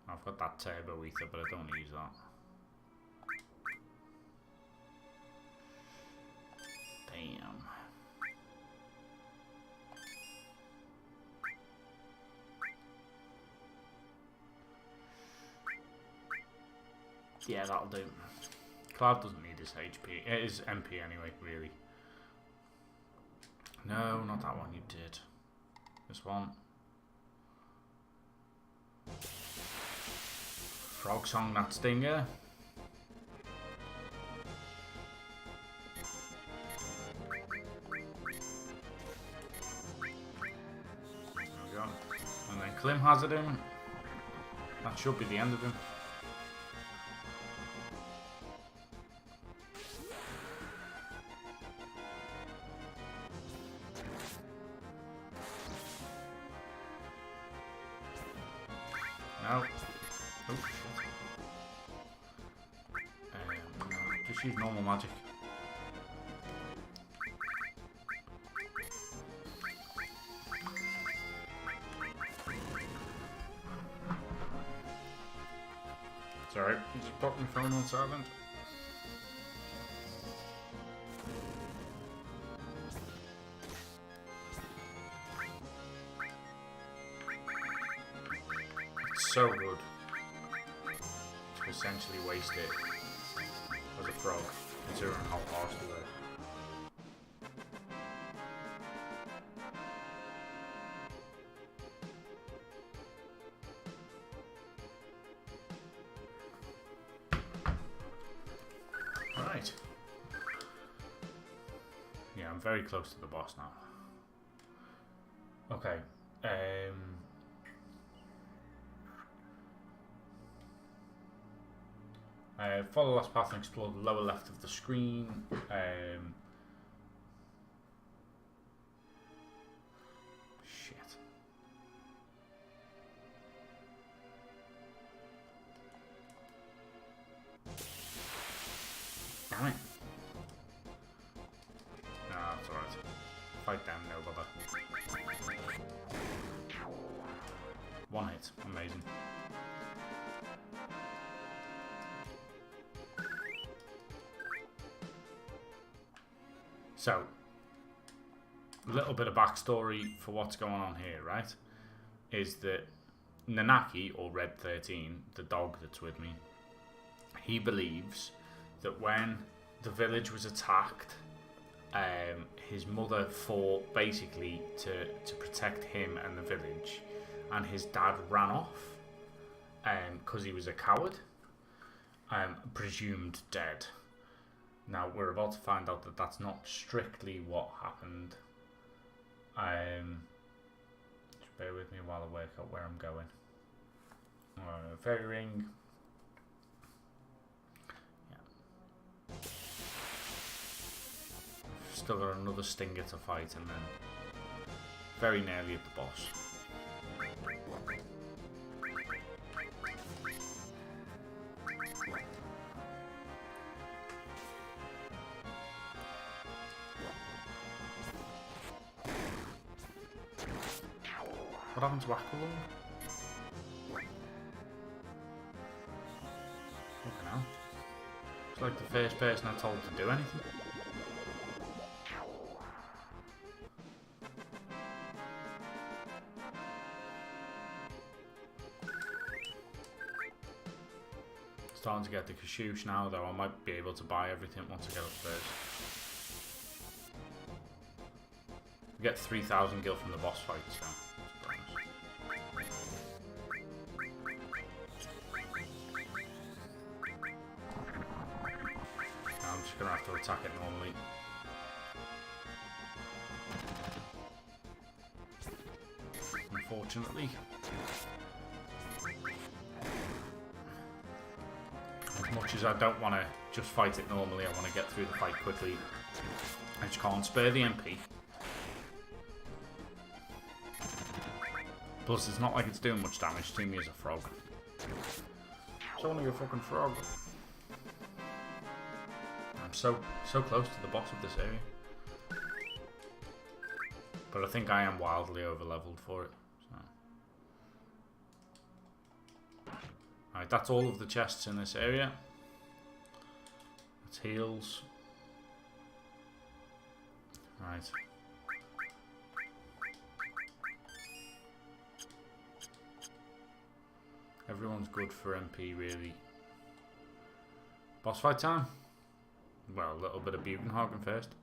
I've got that turbo ether, but I don't use that. Damn. Yeah, that'll do. Cloud doesn't need his HP. It is MP anyway, really. No, not that one you did. This one. Frog song, that stinger. There we go. And then Klim hazard him. That should be the end of him. No. Oh shit. No, just use normal magic. Sorry, just put my phone on silent. So good to essentially waste it as a frog, considering how harsh they were. Right. Yeah, I'm very close to the boss now. Okay. Follow the last path and explore the lower left of the screen. Shit. Damn it. No, that's alright. Fight them, no bother. One hit. Amazing. So, a little bit of backstory for what's going on here, right? Is that Nanaki, or Red 13, the dog that's with me, he believes that when the village was attacked his mother fought basically to protect him and the village, and his dad ran off because he was a coward, presumed dead. Now we're about to find out that that's not strictly what happened. Just bear with me while I work out where I'm going. Fairy ring. Yeah. Still got another stinger to fight, and then very nearly at the boss. What happened to Aqualung? Fucking hell. It's like the first person I told to do anything. Starting to get the Kashoosh now, though I might be able to buy everything once I get upstairs. We get 3,000 gil from the boss fight, so. I'm just gonna have to attack it normally. Unfortunately. As much as I don't want to just fight it normally, I want to get through the fight quickly. I just can't spare the MP. Plus, it's not like it's doing much damage to me as a frog. It's only a fucking frog. I'm so close to the boss of this area. But I think I am wildly over-leveled for it. So. Alright, that's all of the chests in this area. That's heals. Right. Everyone's good for MP, really. Boss fight time? Well, a little bit of Bugenhagen first.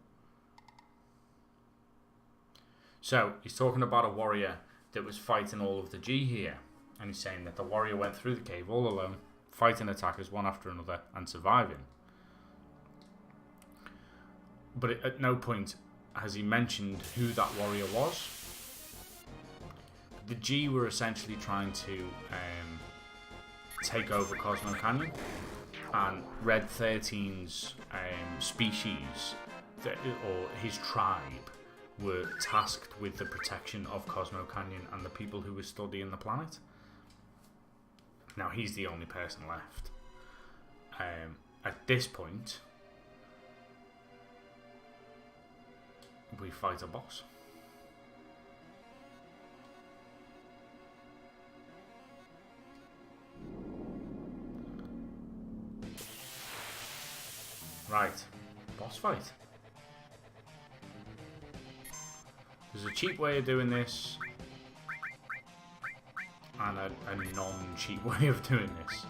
So, he's talking about a warrior that was fighting all of the G here. And he's saying that the warrior went through the cave all alone, fighting attackers one after another, and surviving. But at no point has he mentioned who that warrior was. The G were essentially trying to take over Cosmo Canyon, and Red 13's species, or his tribe, were tasked with the protection of Cosmo Canyon and the people who were studying the planet. Now he's the only person left. At this point, we fight a boss. Right, boss fight. There's a cheap way of doing this, and a non-cheap way of doing this.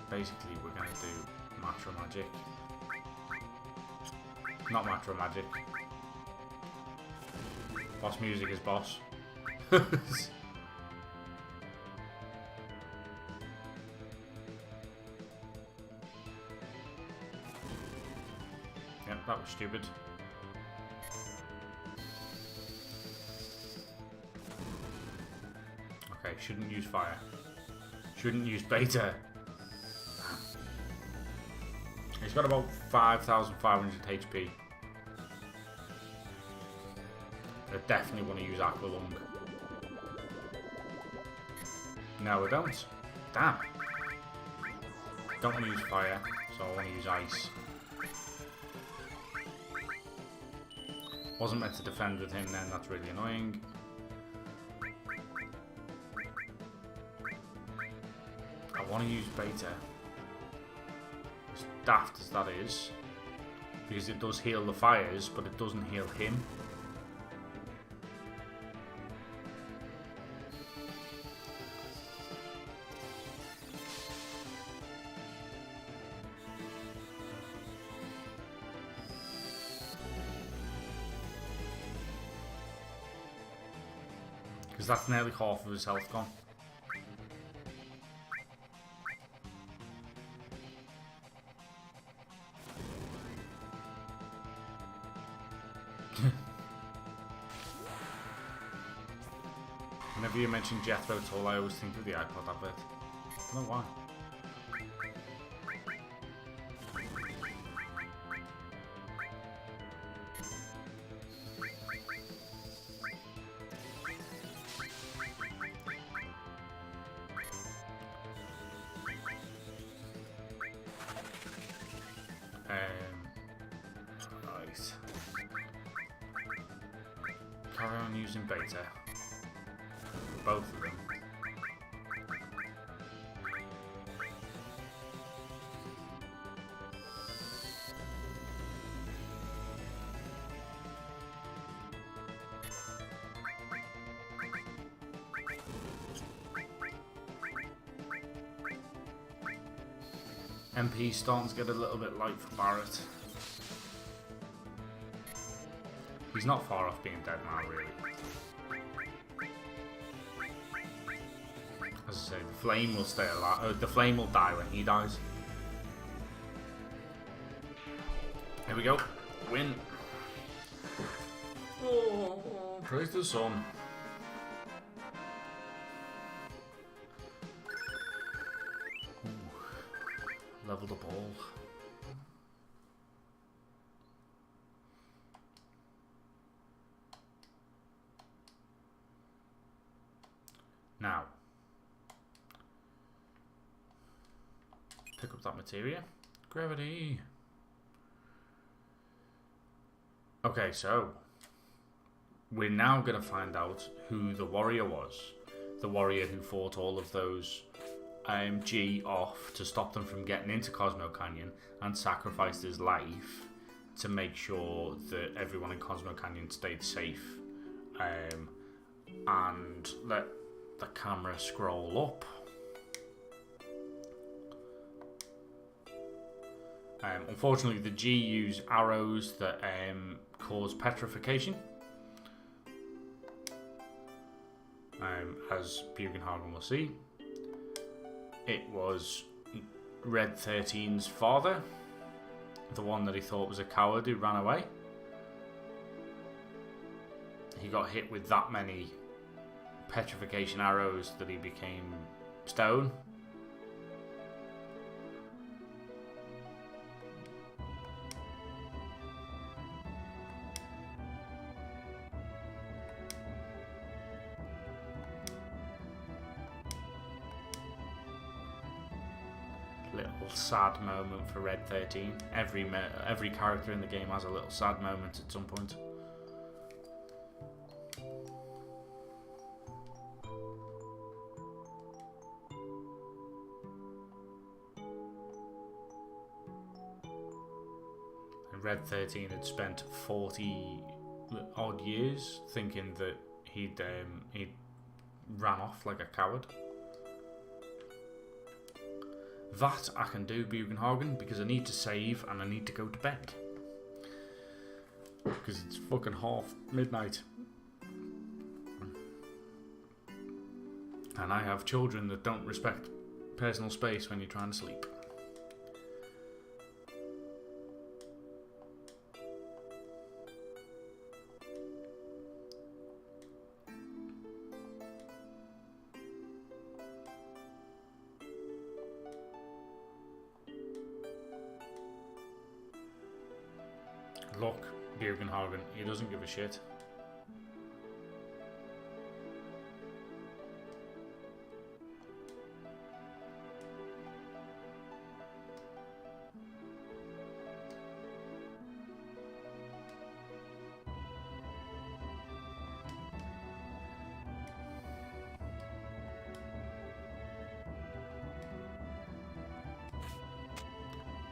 Basically, we're going to do Matro Magic. Not Matro Magic. Boss music is boss. Yep, that was stupid. Okay, shouldn't use fire. Shouldn't use beta. He's got about 5,500 HP. I definitely want to use Aqualung. No, I don't. Damn. Don't want to use fire, so I want to use ice. Wasn't meant to defend with him then, that's really annoying. I want to use beta. As daft as that is, because it does heal the fires, but it doesn't heal him. Because that's nearly half of his health gone. Whenever you mention Jethro Tull, I always think of the iPod advert. I don't know why. Right. Carry on using beta. Both of them. MP starting to get a little bit light for Barrett. He's not far off being dead now, really. As I say, the flame will stay alive. The flame will die when he dies. Here we go. Win. Oh, praise the sun. Ooh, leveled up all. Now. Pick up that materia. Gravity. Okay, so we're now going to find out who the warrior was. The warrior who fought all of those G off to stop them from getting into Cosmo Canyon and sacrificed his life to make sure that everyone in Cosmo Canyon stayed safe. And let the camera scroll up. Unfortunately, the G use arrows that cause petrification. As Bugenhagen will see, it was Red 13's father, the one that he thought was a coward who ran away. He got hit with that many petrification arrows that he became stone. Little sad moment for Red 13. Every character in the game has a little sad moment at some point. And Red 13 had spent 40 odd years thinking that he'd ran off like a coward. That I can do, Bugenhagen, because I need to save and I need to go to bed. Because it's fucking midnight. And I have children that don't respect personal space when you're trying to sleep. Look, Bugenhagen, he doesn't give a shit.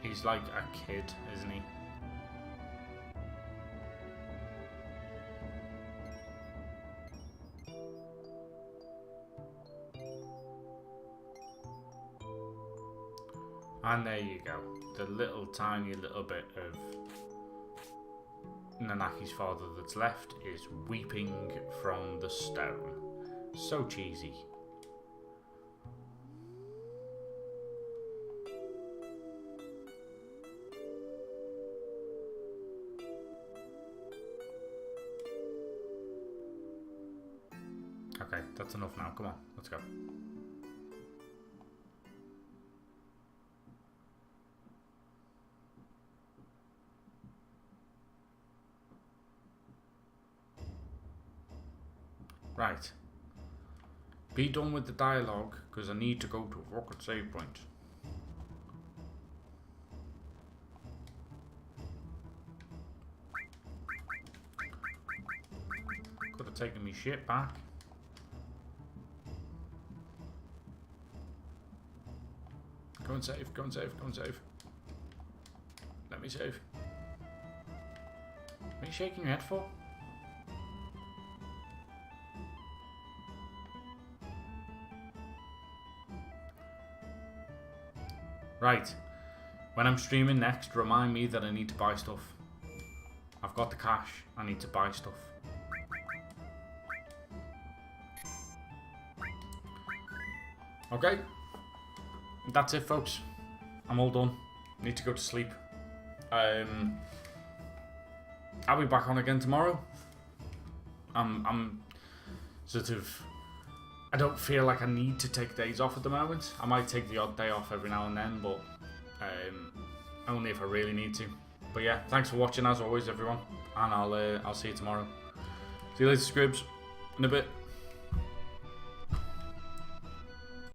He's like a kid, isn't he? And there you go, the little tiny little bit of Nanaki's father that's left is weeping from the stone. So cheesy. Okay, that's enough now. Come on, let's go. Right. Be done with the dialogue, because I need to go to a rocket save point. Could have taken me shit back. Go and save, go and save, go and save. Let me save. What are you shaking your head for? Right. When I'm streaming next, remind me that I need to buy stuff. I've got the cash. I need to buy stuff. Okay. That's it, folks. I'm all done. Need to go to sleep. I'll be back on again tomorrow. I'm sort of... I don't feel like I need to take days off at the moment. I might take the odd day off every now and then, but only if I really need to. But yeah, thanks for watching as always, everyone, and I'll see you tomorrow. See you later, Scribs, in a bit.